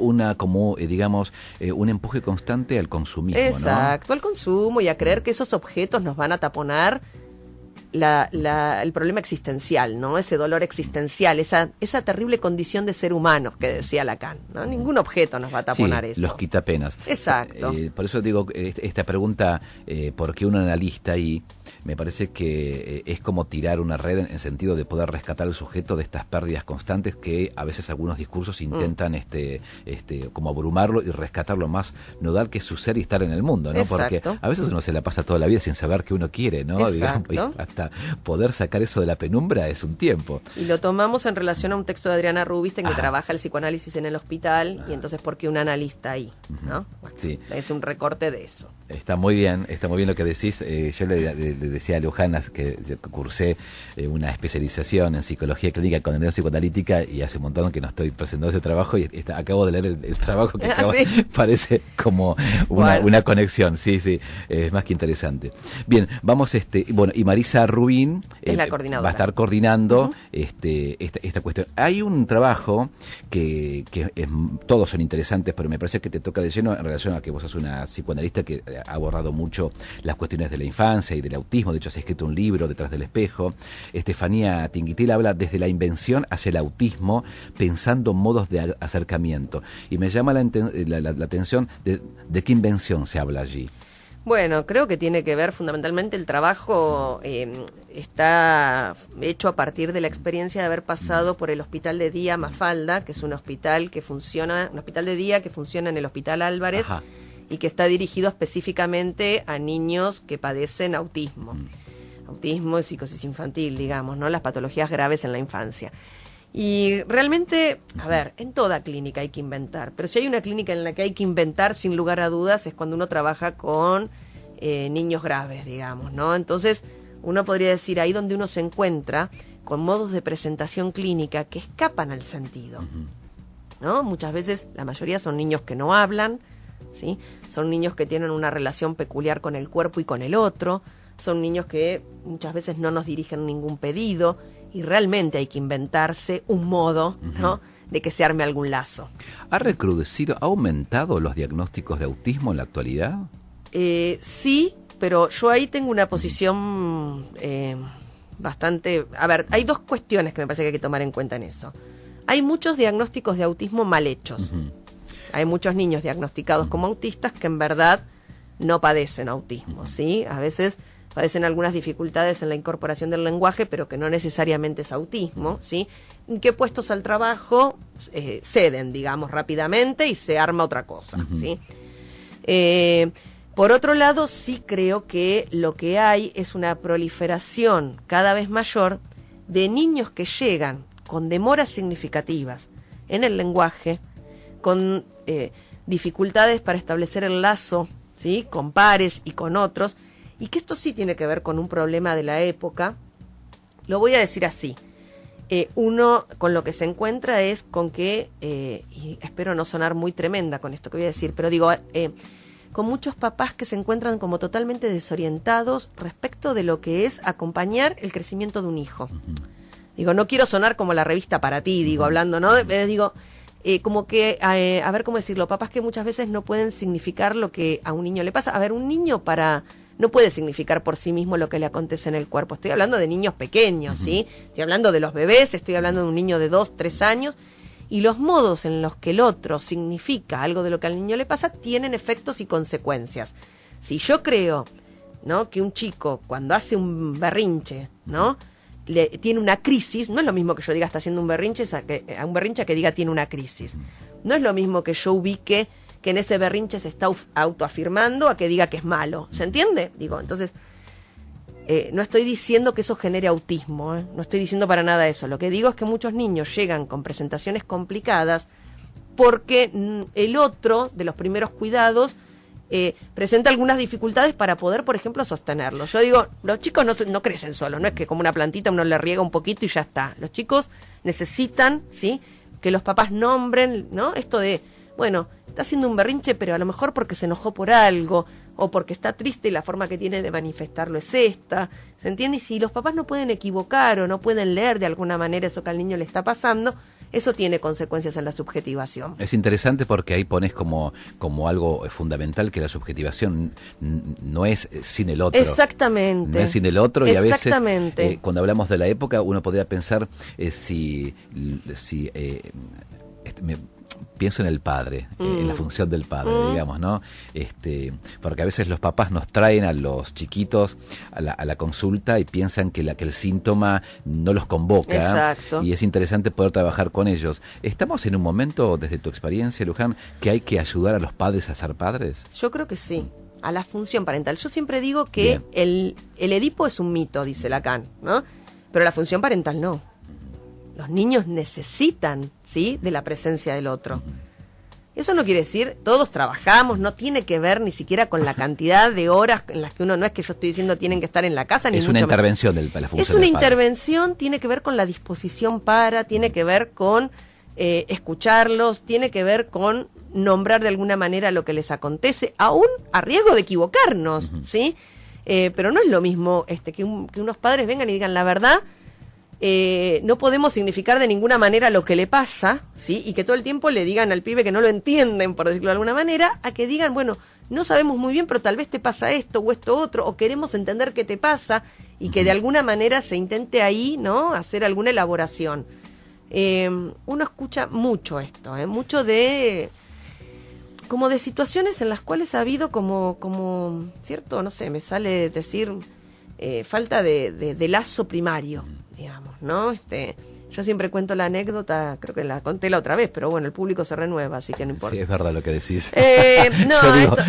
digamos, un empuje constante al consumismo, exacto, ¿no? Al consumo y a creer que esos objetos nos van a taponar el problema existencial, ¿no? Ese dolor existencial, esa terrible condición de ser humano que decía Lacan, ¿no? Ningún objeto nos va a taponar eso. Los quitapenas. Exacto. Por eso digo, esta pregunta, ¿por qué un analista ahí? Me parece que es como tirar una red en sentido de poder rescatar al sujeto de estas pérdidas constantes que a veces algunos discursos intentan como abrumarlo y rescatarlo más nodal que es su ser y estar en el mundo, ¿no? Exacto. Porque a veces uno se la pasa toda la vida sin saber qué uno quiere, ¿no? Exacto. Digamos, hasta poder sacar eso de la penumbra es un tiempo. Y lo tomamos en relación a un texto de Adriana Rubinstein que trabaja el psicoanálisis en el hospital, y entonces ¿por qué un analista ahí? ¿No? Bueno, sí. Es un recorte de eso. Está muy bien lo que decís. Yo le decía a Luján que yo cursé una especialización en psicología clínica con tendencia psicoanalítica, y hace un montón que no estoy presentando ese trabajo, y acabo de leer el trabajo que ¿Sí? Parece como una conexión. Sí, es más que interesante. Bien, vamos, bueno, y Marisa Rubín es la coordinadora. Va a estar coordinando esta cuestión. Hay un trabajo que todos son interesantes, pero me parece que te toca de lleno en relación a que vos sos una psicoanalista que ha abordado mucho las cuestiones de la infancia y del autismo. De hecho, has escrito un libro, Detrás del espejo. Estefanía Tinguitil habla desde la invención hacia el autismo, pensando modos de acercamiento. Y me llama la atención de qué invención se habla allí. Bueno, creo que tiene que ver fundamentalmente el trabajo está hecho a partir de la experiencia de haber pasado por el Hospital de Día Mafalda, que es un hospital de día que funciona en el Hospital Álvarez. Ajá. Y que está dirigido específicamente a niños que padecen autismo. Autismo y psicosis infantil, digamos, ¿no? Las patologías graves en la infancia. Y realmente, en toda clínica hay que inventar, pero si hay una clínica en la que hay que inventar, sin lugar a dudas, es cuando uno trabaja con niños graves, digamos, ¿no? Entonces, uno podría decir, ahí donde uno se encuentra con modos de presentación clínica que escapan al sentido, ¿no? Muchas veces, la mayoría son niños que no hablan, ¿sí? Son niños que tienen una relación peculiar con el cuerpo y con el otro, son niños que muchas veces no nos dirigen ningún pedido, y realmente hay que inventarse un modo, ¿no?, de que se arme algún lazo. ¿Ha recrudecido, ha aumentado los diagnósticos de autismo en la actualidad? Sí, pero yo ahí tengo una posición bastante... hay dos cuestiones que me parece que hay que tomar en cuenta en eso. Hay muchos diagnósticos de autismo mal hechos. Hay muchos niños diagnosticados como autistas que en verdad no padecen autismo, ¿sí? A veces padecen algunas dificultades en la incorporación del lenguaje, pero que no necesariamente es autismo, ¿sí? Que puestos al trabajo ceden, digamos, rápidamente y se arma otra cosa, ¿sí? Por otro lado, sí creo que lo que hay es una proliferación cada vez mayor de niños que llegan con demoras significativas en el lenguaje, con dificultades para establecer el lazo, ¿sí?, con pares y con otros, y que esto sí tiene que ver con un problema de la época. Lo voy a decir así. Uno con lo que se encuentra es con que, y espero no sonar muy tremenda con esto que voy a decir, pero digo, con muchos papás que se encuentran como totalmente desorientados respecto de lo que es acompañar el crecimiento de un hijo. Digo, no quiero sonar como la revista Para Ti, digo, hablando, ¿no? Pero digo, como que, a ver cómo decirlo, papás que muchas veces no pueden significar lo que a un niño le pasa. A ver, un niño no puede significar por sí mismo lo que le acontece en el cuerpo. Estoy hablando de niños pequeños, ¿sí? Estoy hablando de los bebés, estoy hablando de un niño de 2, 3 años, y los modos en los que el otro significa algo de lo que al niño le pasa tienen efectos y consecuencias. Si yo creo, ¿no?, que un chico cuando hace un berrinche, ¿no?, tiene una crisis, no es lo mismo que yo diga está haciendo un berrinche a un berrinche que diga tiene una crisis. No es lo mismo que yo ubique que en ese berrinche se está autoafirmando a que diga que es malo. ¿Se entiende? Digo, entonces, no estoy diciendo que eso genere autismo, no estoy diciendo para nada eso. Lo que digo es que muchos niños llegan con presentaciones complicadas porque el otro, de los primeros cuidados, presenta algunas dificultades para poder, por ejemplo, sostenerlo. Yo digo, los chicos no crecen solos, no es que como una plantita uno le riega un poquito y ya está. Los chicos necesitan, ¿sí?, que los papás nombren, ¿no?, esto de, bueno, está haciendo un berrinche, pero a lo mejor porque se enojó por algo, o porque está triste y la forma que tiene de manifestarlo es esta, ¿se entiende? Y si los papás no pueden equivocar o no pueden leer de alguna manera eso que al niño le está pasando, eso tiene consecuencias en la subjetivación. Es interesante porque ahí pones como algo fundamental que la subjetivación no es sin el otro. Exactamente. No es sin el otro, y a veces cuando hablamos de la época uno podría pensar pienso en el padre, en la función del padre, digamos, ¿no? Porque a veces los papás nos traen a los chiquitos a la consulta y piensan que el síntoma no los convoca. Exacto. Y es interesante poder trabajar con ellos. ¿Estamos en un momento, desde tu experiencia, Luján, que hay que ayudar a los padres a ser padres? Yo creo que sí, a la función parental. Yo siempre digo que el Edipo es un mito, dice Lacan, ¿no? Pero la función parental no. Los niños necesitan, ¿sí?, de la presencia del otro. Eso no quiere decir, todos trabajamos, no tiene que ver ni siquiera con la cantidad de horas en las que uno, no es que yo estoy diciendo tienen que estar en la casa, ni es mucho una menos. Intervención de la función es una del padre. Intervención, tiene que ver con la disposición tiene que ver con escucharlos, tiene que ver con nombrar de alguna manera lo que les acontece, aún a riesgo de equivocarnos, ¿sí? Pero no es lo mismo que unos padres vengan y digan la verdad. No podemos significar de ninguna manera lo que le pasa, ¿sí? Y que todo el tiempo le digan al pibe que no lo entienden, por decirlo de alguna manera, a que digan, bueno, no sabemos muy bien, pero tal vez te pasa esto o esto otro, o queremos entender qué te pasa, y que de alguna manera se intente ahí, ¿no?, hacer alguna elaboración. Uno escucha mucho esto, mucho de situaciones en las cuales ha habido como cierto, no sé, me sale decir, falta de lazo primario, digamos, ¿no? Yo siempre cuento la anécdota, creo que la conté la otra vez, pero bueno, el público se renueva, así que no importa. Sí, es verdad lo que decís.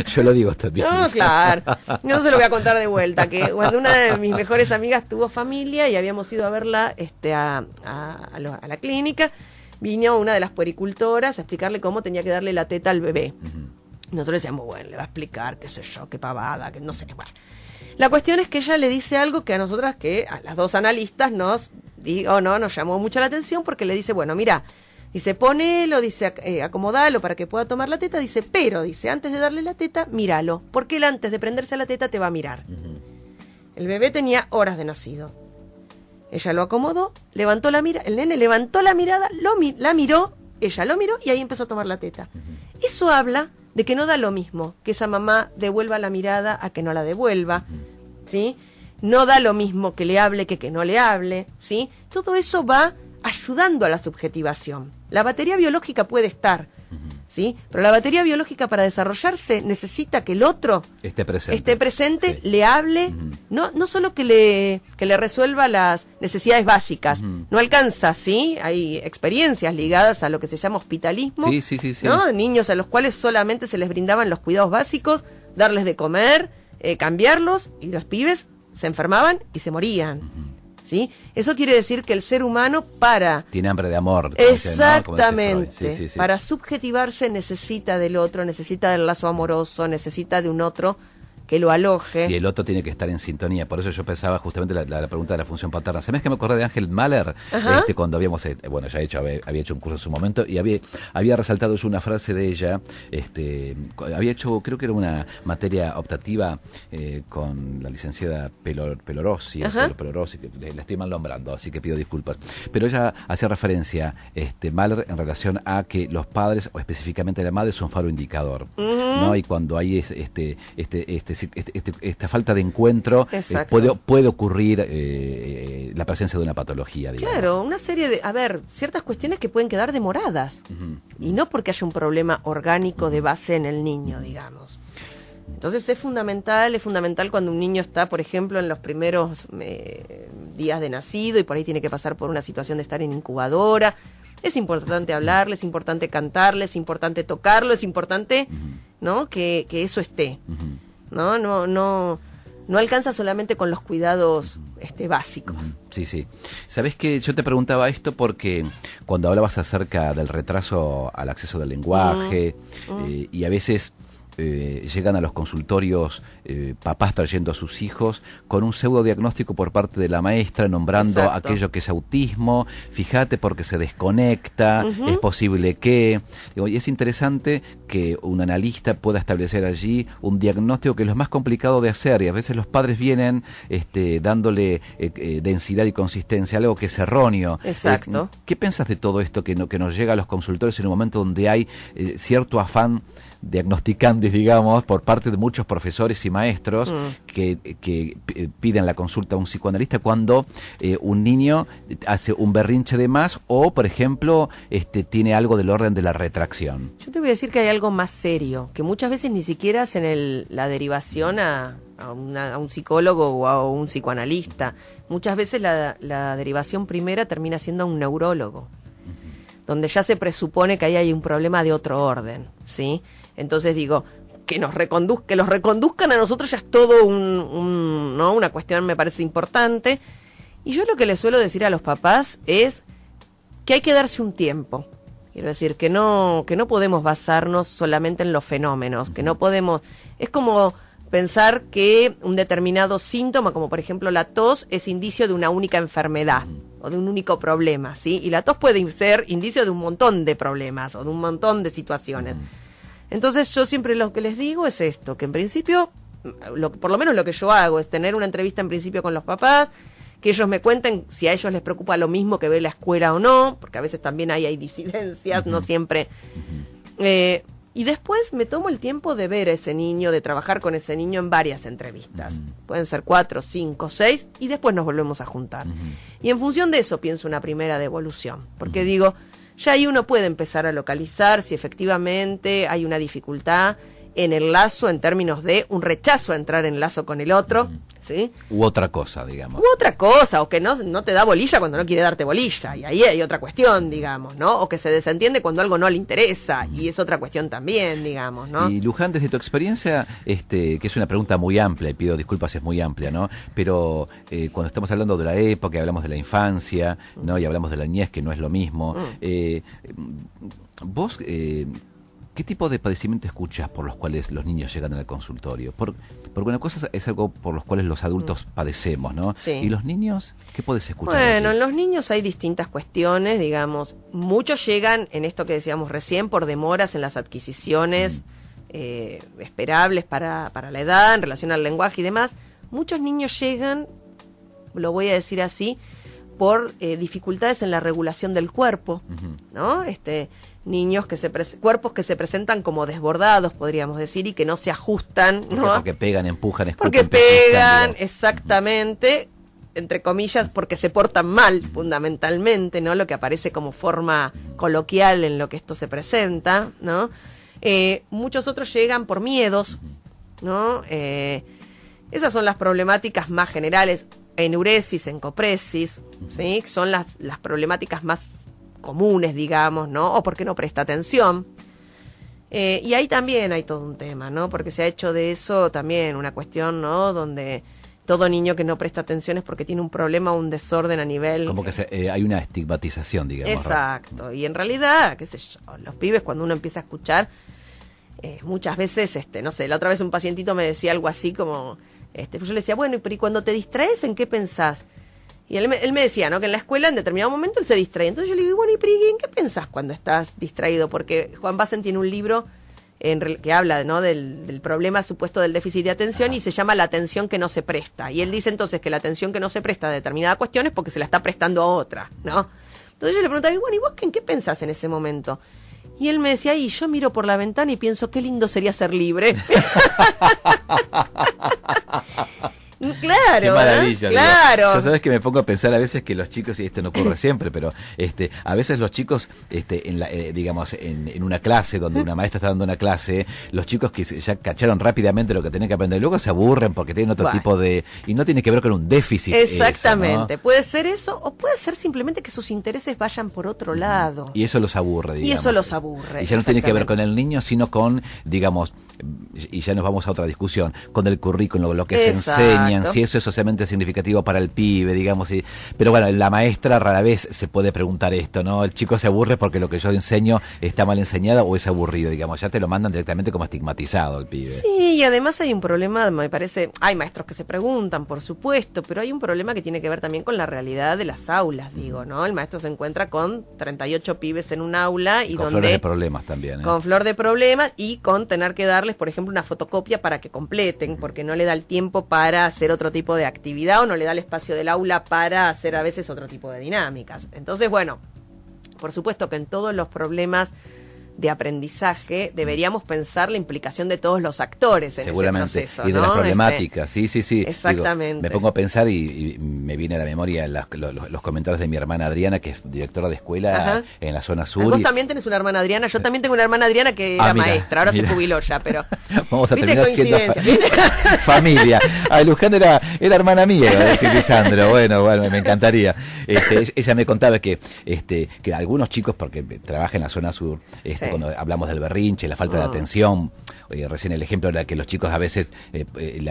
Yo lo digo también. No, claro. No se lo voy a contar de vuelta, que cuando una de mis mejores amigas tuvo familia y habíamos ido a verla a la clínica, vino una de las puericultoras a explicarle cómo tenía que darle la teta al bebé. Nosotros decíamos, bueno, le va a explicar, qué sé yo, qué pavada, que no sé, bueno. La cuestión es que ella le dice algo que a nosotras, que a las dos analistas nos llamó mucho la atención, porque le dice, bueno, mira, dice, ponelo, dice, acomodalo para que pueda tomar la teta, dice, pero, dice, antes de darle la teta, míralo, porque él antes de prenderse a la teta te va a mirar. El bebé tenía horas de nacido. Ella lo acomodó, levantó la mirada, el nene levantó la mirada, la miró, ella lo miró y ahí empezó a tomar la teta. Eso habla de que no da lo mismo que esa mamá devuelva la mirada a que no la devuelva, ¿sí? No da lo mismo que le hable que no le hable, ¿sí? Todo eso va ayudando a la subjetivación. La batería biológica puede estar, ¿sí? Pero la batería biológica para desarrollarse necesita que el otro esté presente, sí. Le hable, no solo que le resuelva las necesidades básicas, no alcanza, ¿sí? Hay experiencias ligadas a lo que se llama hospitalismo, sí. ¿no? Niños a los cuales solamente se les brindaban los cuidados básicos, darles de comer, cambiarlos, y los pibes se enfermaban y se morían. ¿Sí? Eso quiere decir que el ser humano tiene hambre de amor. Exactamente. Sí. Para subjetivarse necesita del otro, necesita del lazo amoroso, necesita de un otro que lo aloje. Sí, el otro tiene que estar en sintonía. Por eso yo pensaba justamente la pregunta de la función paterna. ¿Sabes que me acordé de Ángel Mahler? Cuando habíamos, había hecho un curso en su momento y había resaltado yo una frase de ella. Había hecho, creo que era una materia optativa con la licenciada Pelorossi, que la estoy mal nombrando, así que pido disculpas. Pero ella hacía referencia, Mahler, en relación a que los padres, o específicamente la madre, es un faro indicador, ¿no? Y cuando hay esta falta de encuentro, puede ocurrir la presencia de una patología, digamos. Claro, una serie de, ciertas cuestiones que pueden quedar demoradas, y no porque haya un problema orgánico de base en el niño, digamos. Entonces es fundamental cuando un niño está, por ejemplo, en los primeros días de nacido y por ahí tiene que pasar por una situación de estar en incubadora. Es importante hablarle, es importante cantarle, es importante tocarlo, es importante, ¿no? que eso esté. No alcanza solamente con los cuidados básicos. Sí. ¿Sabés que yo te preguntaba esto porque cuando hablabas acerca del retraso al acceso del lenguaje y a veces llegan a los consultorios papás trayendo a sus hijos con un pseudo diagnóstico por parte de la maestra nombrando aquello que es autismo, fíjate porque se desconecta, es posible que... y es interesante que un analista pueda establecer allí un diagnóstico que es lo más complicado de hacer, y a veces los padres vienen dándole densidad y consistencia a algo que es erróneo. Exacto. ¿Qué piensas de todo esto que nos llega a los consultorios en un momento donde hay cierto afán diagnosticantes, digamos, por parte de muchos profesores y maestros que piden la consulta a un psicoanalista cuando un niño hace un berrinche de más o, por ejemplo, tiene algo del orden de la retracción? Yo te voy a decir que hay algo más serio, que muchas veces ni siquiera hacen la derivación a un psicólogo o a un psicoanalista. Muchas veces la derivación primera termina siendo a un neurólogo, donde ya se presupone que ahí hay un problema de otro orden, ¿sí? Entonces digo, que los reconduzcan a nosotros ya es todo una cuestión, me parece importante. Y yo lo que les suelo decir a los papás es que hay que darse un tiempo. Quiero decir, que no podemos basarnos solamente en los fenómenos, que no podemos... Es como pensar que un determinado síntoma, como por ejemplo la tos, es indicio de una única enfermedad o de un único problema, ¿sí? Y la tos puede ser indicio de un montón de problemas o de un montón de situaciones. Entonces yo siempre lo que les digo es esto, que en principio, por lo menos lo que yo hago es tener una entrevista en principio con los papás, que ellos me cuenten si a ellos les preocupa lo mismo que ver la escuela o no, porque a veces también hay disidencias, no siempre... y después me tomo el tiempo de ver a ese niño, de trabajar con ese niño en varias entrevistas. Pueden ser 4, 5, 6, y después nos volvemos a juntar. Y en función de eso pienso una primera devolución, porque digo, ya ahí uno puede empezar a localizar si efectivamente hay una dificultad en el lazo en términos de un rechazo a entrar en lazo con el otro, ¿sí? U otra cosa, digamos. U otra cosa, o que no te da bolilla cuando no quiere darte bolilla, y ahí hay otra cuestión, digamos, ¿no? O que se desentiende cuando algo no le interesa, y es otra cuestión también, digamos, ¿no? Y Luján, desde tu experiencia, que es una pregunta muy amplia, y pido disculpas, es muy amplia, ¿no? Pero cuando estamos hablando de la época, hablamos de la infancia, ¿no? Y hablamos de la niñez, que no es lo mismo. Vos... ¿qué tipo de padecimiento escuchas por los cuales los niños llegan al consultorio? Porque una cosa es algo por los cuales los adultos padecemos, ¿no? Sí. ¿Y los niños? ¿Qué podés escuchar? Bueno, en los niños hay distintas cuestiones, digamos. Muchos llegan, en esto que decíamos recién, por demoras en las adquisiciones esperables para la edad, en relación al lenguaje y demás. Muchos niños llegan, lo voy a decir así, por dificultades en la regulación del cuerpo, ¿no? Niños cuerpos que se presentan como desbordados, podríamos decir, y que no se ajustan, ¿no? Porque pegan, empujan, escupen, porque pegan, exactamente, entre comillas, porque se portan mal, fundamentalmente, ¿no? Lo que aparece como forma coloquial en lo que esto se presenta, ¿no? Muchos otros llegan por miedos, ¿no? Esas son las problemáticas más generales. Enuresis, encopresis, ¿sí? Son las problemáticas más comunes, digamos, ¿no? O porque no presta atención. Y ahí también hay todo un tema, ¿no? Porque se ha hecho de eso también una cuestión, ¿no? Donde todo niño que no presta atención es porque tiene un problema o un desorden a nivel... Como que hay una estigmatización, digamos. Exacto. Y en realidad, qué sé yo, los pibes cuando uno empieza a escuchar, muchas veces, no sé, la otra vez un pacientito me decía algo así como... Pues yo le decía, bueno, pero ¿y cuando te distraes, en qué pensás? Y él me decía, ¿no? Que en la escuela, en determinado momento, él se distrae. Entonces yo le digo, bueno, ¿y en qué pensás cuando estás distraído? Porque Juan Bassen tiene un libro que habla, ¿no? del problema supuesto del déficit de atención y se llama la atención que no se presta. Y él dice entonces que la atención que no se presta a determinada cuestión es porque se la está prestando a otra, ¿no? Entonces yo le preguntaba, bueno, ¿y vos en qué pensás en ese momento? Y él me decía, y yo miro por la ventana y pienso, qué lindo sería ser libre. Claro, qué maravilla, claro. Ya sabes que me pongo a pensar a veces que los chicos, y esto no ocurre siempre, pero a veces los chicos, digamos, en una clase donde una maestra está dando una clase, los chicos que ya cacharon rápidamente lo que tenían que aprender, luego se aburren porque tienen otro tipo de... Y no tiene que ver con un déficit. Exactamente, eso, ¿no? Puede ser eso, o puede ser simplemente que sus intereses vayan por otro lado. Y eso los aburre, digamos. Y eso los aburre. Y ya no tiene que ver con el niño, sino con, digamos, y ya nos vamos a otra discusión, con el currículum, lo que se enseñan, si eso es socialmente significativo para el pibe, digamos. Pero bueno, la maestra rara vez se puede preguntar esto, ¿no? El chico se aburre porque lo que yo enseño está mal enseñado o es aburrido, digamos. Ya te lo mandan directamente como estigmatizado el pibe. Sí, y además hay un problema, me parece, hay maestros que se preguntan, por supuesto, pero hay un problema que tiene que ver también con la realidad de las aulas, digo, ¿no? El maestro se encuentra con 38 pibes en un aula y con donde... flor de problemas también, ¿eh? Con flor de problemas y con tener que darles, por ejemplo, una fotocopia para que completen, porque no le da el tiempo para hacer otro tipo de actividad o no le da el espacio del aula para hacer a veces otro tipo de dinámicas. Entonces, bueno, por supuesto que en todos los problemas de aprendizaje deberíamos pensar la implicación de todos los actores en seguramente ese proceso, y de ¿no? las problemáticas, sí. Exactamente. Digo, me pongo a pensar y me viene a la memoria los comentarios de mi hermana Adriana, que es directora de escuela en la zona sur. Vos también tenés una hermana Adriana, yo también tengo una hermana Adriana que era maestra, ahora se jubiló ya, pero vamos a ¿viste terminar siendo coincidencia? familia. Luján era hermana mía, iba a decir Lisandro. Bueno, me encantaría. Ella me contaba que algunos chicos, porque trabaja en la zona sur, cuando hablamos del berrinche, la falta de atención, recién el ejemplo era que los chicos a veces,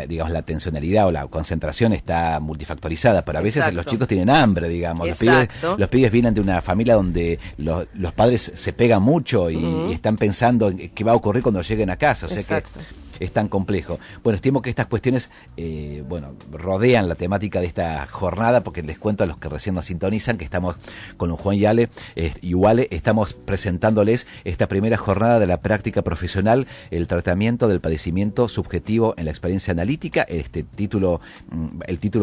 digamos, la atencionalidad o la concentración está multifactorizada, pero a veces los chicos tienen hambre, digamos. Los pibes vienen de una familia donde los padres se pegan mucho y están pensando en qué va a ocurrir cuando lleguen a casa, o sea que es tan complejo. Bueno, estimo que estas cuestiones rodean la temática de esta jornada, porque les cuento a los que recién nos sintonizan que estamos con Juan y Wale, estamos presentándoles esta primera jornada de la práctica profesional, el tratamiento del padecimiento subjetivo en la experiencia analítica. El título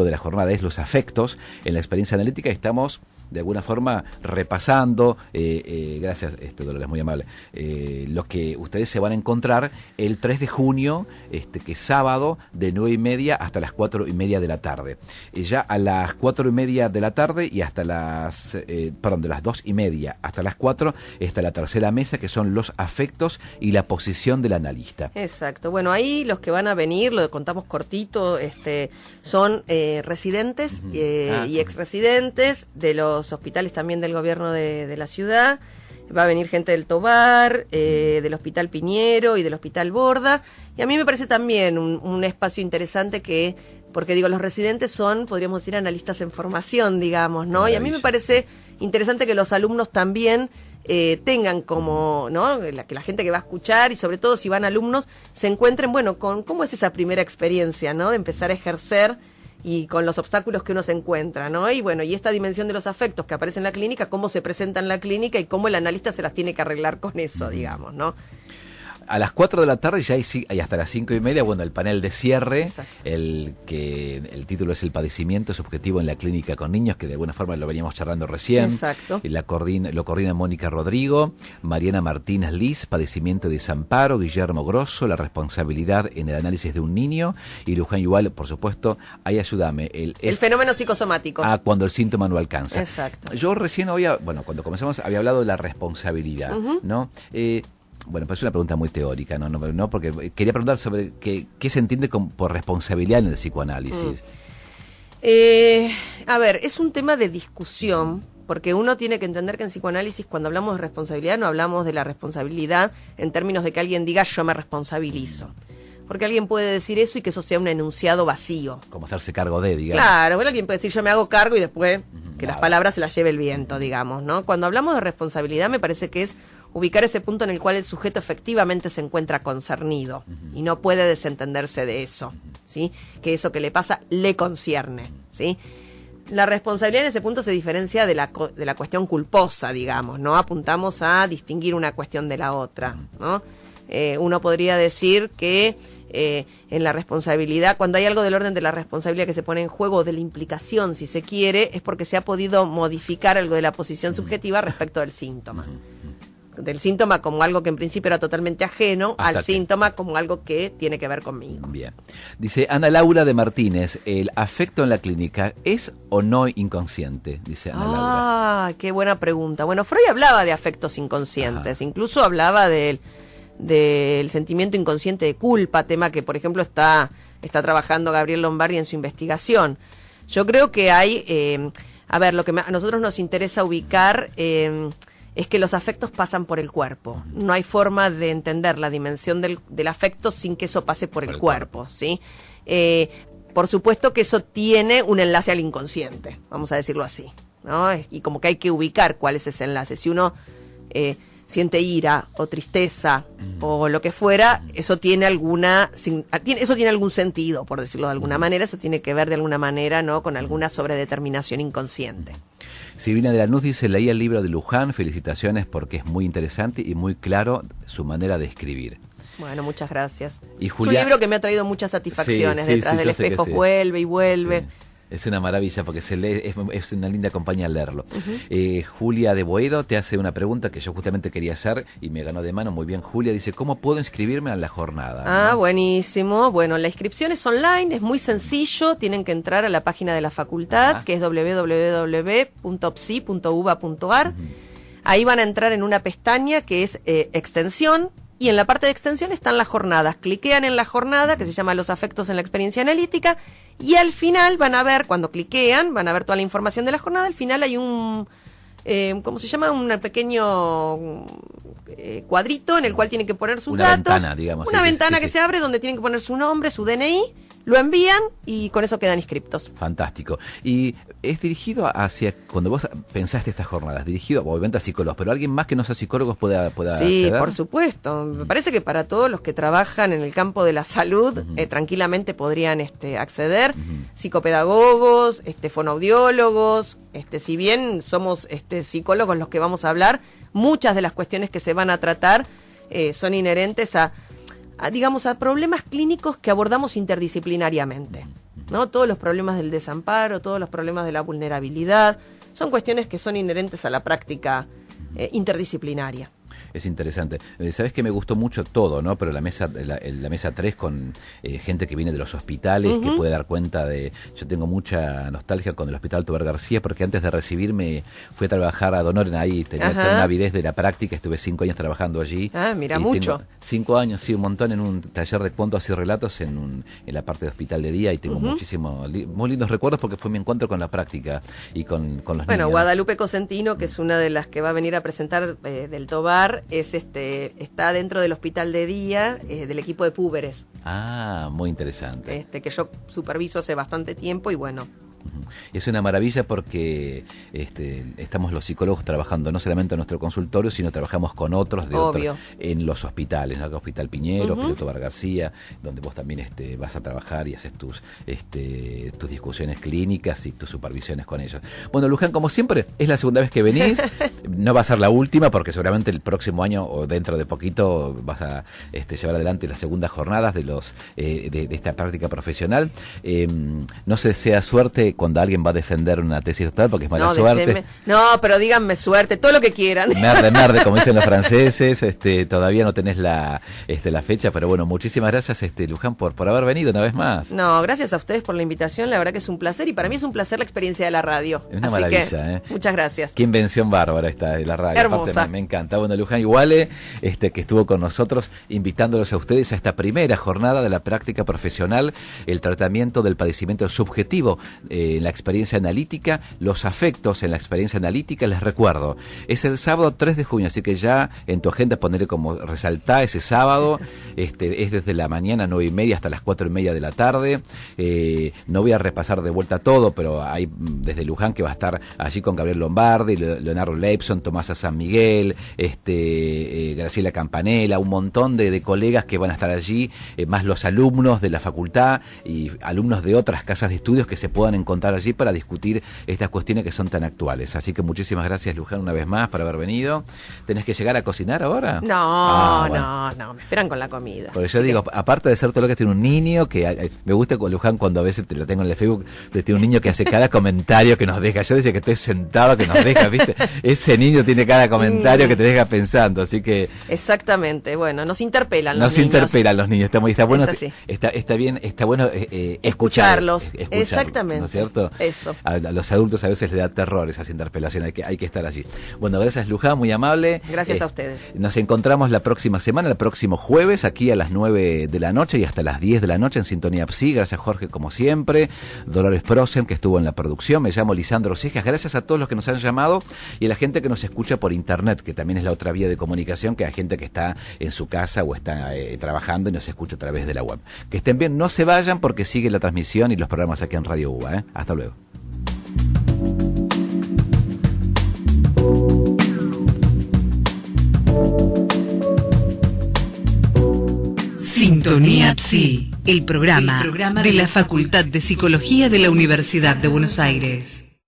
de la jornada es Los afectos en la experiencia analítica. Estamos de alguna forma repasando, gracias, Dolores, muy amable, lo que ustedes se van a encontrar el 3 de junio, que es sábado, de 9:30 hasta las 4:30 de la tarde. Ya a las 4:30 de la tarde y hasta de las 2:30 hasta las 4 está la tercera mesa, que son los afectos y la posición del analista. Exacto. Bueno, ahí los que van a venir, lo contamos cortito, son residentes y exresidentes de los hospitales también del gobierno de la ciudad. Va a venir gente del Tobar, del Hospital Piñero y del Hospital Borda. Y a mí me parece también un espacio interesante porque digo, los residentes son, podríamos decir, analistas en formación, digamos, ¿no? Y a mí me parece interesante que los alumnos también tengan como, ¿no? Que la gente que va a escuchar y sobre todo si van alumnos se encuentren, bueno, con cómo es esa primera experiencia, ¿no? De empezar a ejercer y con los obstáculos que uno se encuentra, ¿no? Y bueno, y esta dimensión de los afectos que aparece en la clínica, cómo se presenta en la clínica y cómo el analista se las tiene que arreglar con eso, digamos, ¿no? a las 4 de la tarde ya hay hasta las 5:30, bueno, el panel de cierre, Exacto. el título es El padecimiento subjetivo en la clínica con niños, que de alguna forma lo veníamos charlando recién. Exacto. Lo coordina Mónica Rodrigo, Mariana Martínez Liz, Padecimiento y Desamparo, Guillermo Grosso, La responsabilidad en el análisis de un niño, y Luján Yuval, por supuesto, ahí ayúdame. El fenómeno psicosomático. Cuando el síntoma no alcanza. Exacto. Yo recién cuando comenzamos había hablado de la responsabilidad, ¿no? Bueno, pues es una pregunta muy teórica, ¿no? Porque quería preguntar sobre qué se entiende por responsabilidad en el psicoanálisis. A ver, es un tema de discusión, porque uno tiene que entender que en psicoanálisis, cuando hablamos de responsabilidad, no hablamos de la responsabilidad en términos de que alguien diga yo me responsabilizo. Porque alguien puede decir eso y que eso sea un enunciado vacío. Como hacerse cargo de, digamos. Claro, bueno, alguien puede decir yo me hago cargo y después que las palabras se las lleve el viento, digamos, ¿no? Cuando hablamos de responsabilidad me parece que es ubicar ese punto en el cual el sujeto efectivamente se encuentra concernido y no puede desentenderse de eso, ¿sí? Que eso que le pasa le concierne, ¿sí? La responsabilidad en ese punto se diferencia de la cuestión culposa, digamos, ¿no? Apuntamos a distinguir una cuestión de la otra, ¿no? Uno podría decir que en la responsabilidad, cuando hay algo del orden de la responsabilidad que se pone en juego, de la implicación, si se quiere, es porque se ha podido modificar algo de la posición subjetiva respecto del síntoma. Del síntoma como algo que en principio era totalmente ajeno, al síntoma como algo que tiene que ver conmigo. Bien. Dice Ana Laura de Martínez, ¿el afecto en la clínica es o no inconsciente? Dice Ana Laura. Qué buena pregunta. Bueno, Freud hablaba de afectos inconscientes, incluso hablaba del sentimiento inconsciente de culpa, tema que, por ejemplo, está trabajando Gabriel Lombardi en su investigación. Yo creo que hay, lo que a nosotros nos interesa ubicar es que los afectos pasan por el cuerpo. No hay forma de entender la dimensión del afecto sin que eso pase por el cuerpo, ¿sí? Por supuesto que eso tiene un enlace al inconsciente, vamos a decirlo así, ¿no? Y como que hay que ubicar cuál es ese enlace. Si uno siente ira o tristeza o lo que fuera, eso tiene algún sentido, por decirlo de alguna manera. Eso tiene que ver de alguna manera, ¿no?, con alguna sobredeterminación inconsciente. Silvina de Lanús dice, leí el libro de Luján, felicitaciones porque es muy interesante y muy claro su manera de escribir. Bueno, muchas gracias. Y Julia... Es un libro que me ha traído muchas satisfacciones. Detrás del espejo vuelve y vuelve. Sí. Es una maravilla porque se lee, es una linda compañía leerlo. Julia de Boedo te hace una pregunta que yo justamente quería hacer y me ganó de mano muy bien. Julia dice, ¿cómo puedo inscribirme a la jornada? Buenísimo. Bueno, la inscripción es online, es muy sencillo. Tienen que entrar a la página de la facultad, que es www.psi.uba.ar. Ahí van a entrar en una pestaña que es extensión. Y en la parte de extensión están las jornadas. Cliquean en la jornada, que se llama Los afectos en la experiencia analítica, y al final van a ver, cuando cliquean, van a ver toda la información de la jornada. Al final hay un, ¿cómo se llama? Un pequeño cuadrito en el cual tienen que poner sus datos. Una ventana, digamos. Una ventana que se abre donde tienen que poner su nombre, su DNI, lo envían y con eso quedan inscriptos. Fantástico. Y es dirigido hacia, cuando vos pensaste estas jornadas, dirigido obviamente a psicólogos, pero alguien más que no sea psicólogos pueda sí, acceder. Por supuesto. Me parece que para todos los que trabajan en el campo de la salud, tranquilamente podrían acceder. Psicopedagogos, fonoaudiólogos, si bien somos psicólogos los que vamos a hablar, muchas de las cuestiones que se van a tratar son inherentes a problemas clínicos que abordamos interdisciplinariamente, ¿no? Todos los problemas del desamparo, todos los problemas de la vulnerabilidad, son cuestiones que son inherentes a la práctica interdisciplinaria. Es interesante. Sabes que me gustó mucho todo, ¿no? Pero la mesa 3 con gente que viene de los hospitales, que puede dar cuenta de... Yo tengo mucha nostalgia con el Hospital Tobar García, porque antes de recibirme fui a trabajar a Donoren ahí, tenía una avidez de la práctica, estuve 5 años trabajando allí. Mira, mucho. 5 años, sí, un montón, en un taller de cuentos y relatos en la parte de hospital de día, y tengo muy lindos recuerdos porque fue mi encuentro con la práctica y con los niños. Bueno, Guadalupe Cosentino, que es una de las que va a venir a presentar del Tobar, está dentro del hospital de día del equipo de púberes. Muy interesante. Que yo superviso hace bastante tiempo y bueno, Es una maravilla porque estamos los psicólogos trabajando no solamente en nuestro consultorio, sino trabajamos con otros en los hospitales, ¿no? Hospital Piñero, Piloto Bar García, donde vos también vas a trabajar y haces tus discusiones clínicas y tus supervisiones con ellos. Bueno, Luján, como siempre, es la segunda vez que venís. No va a ser la última, porque seguramente el próximo año o dentro de poquito vas a llevar adelante las segundas jornadas de esta práctica profesional. No se desea suerte cuando alguien va a defender una tesis doctoral, porque es mala suerte. No, pero díganme suerte, todo lo que quieran. Merde, como dicen los franceses. Todavía no tenés la fecha, pero bueno, muchísimas gracias, Luján, por haber venido una vez más. No, gracias a ustedes por la invitación, la verdad que es un placer, y para mí es un placer la experiencia de la radio. Es una maravilla, muchas gracias. Qué invención bárbara esta de la radio. Hermosa. Aparte, me encanta. Bueno, Luján Iguale, que estuvo con nosotros, invitándolos a ustedes a esta primera jornada de la práctica profesional, el tratamiento del padecimiento subjetivo en la experiencia analítica, los afectos en la experiencia analítica. Les recuerdo, es el sábado 3 de junio, así que ya en tu agenda ponerle como resaltar ese sábado. Es desde la mañana 9:30 hasta las 4:30 de la tarde. No voy a repasar de vuelta todo, pero hay desde Luján, que va a estar allí con Gabriel Lombardi, Leonardo Leibson, Tomás San Miguel, Graciela Campanella, un montón de colegas que van a estar allí, más los alumnos de la facultad y alumnos de otras casas de estudios que se puedan encontrar allí para discutir estas cuestiones que son tan actuales. Así que muchísimas gracias, Luján, una vez más por haber venido. ¿Tenés que llegar a cocinar ahora? No, me esperan con la comida. Porque yo digo, aparte de ser todo lo que tiene un niño, que me gusta con Luján cuando a veces te lo tengo en el Facebook, tiene un niño que hace cada comentario que nos deja. Yo decía que estoy sentado, que nos deja, ¿viste? Ese niño tiene cada comentario que te deja pensando, así que... Exactamente, bueno, nos interpelan los niños. Nos interpelan los niños, está bueno, está bueno escucharlos. Exactamente. ¿No es cierto? Eso. A los adultos a veces les da terror esas interpelaciones, hay que estar allí. Bueno, gracias, Luján, muy amable. Gracias a ustedes. Nos encontramos la próxima semana, el próximo jueves, aquí a las 9 de la noche y hasta las 10 de la noche en Sintonía Psi. Gracias, Jorge, como siempre. Dolores Prosen, que estuvo en la producción. Me llamo Lisandro Cejas. Gracias a todos los que nos han llamado y a la gente que nos escucha por internet, que también es la otra vía de comunicación, que hay gente que está en su casa o está trabajando y nos escucha a través de la web. Que estén bien, no se vayan porque sigue la transmisión y los programas aquí en Radio UBA. Hasta luego. Sintonía Psi, el programa de la Facultad de Psicología de la Universidad de Buenos Aires.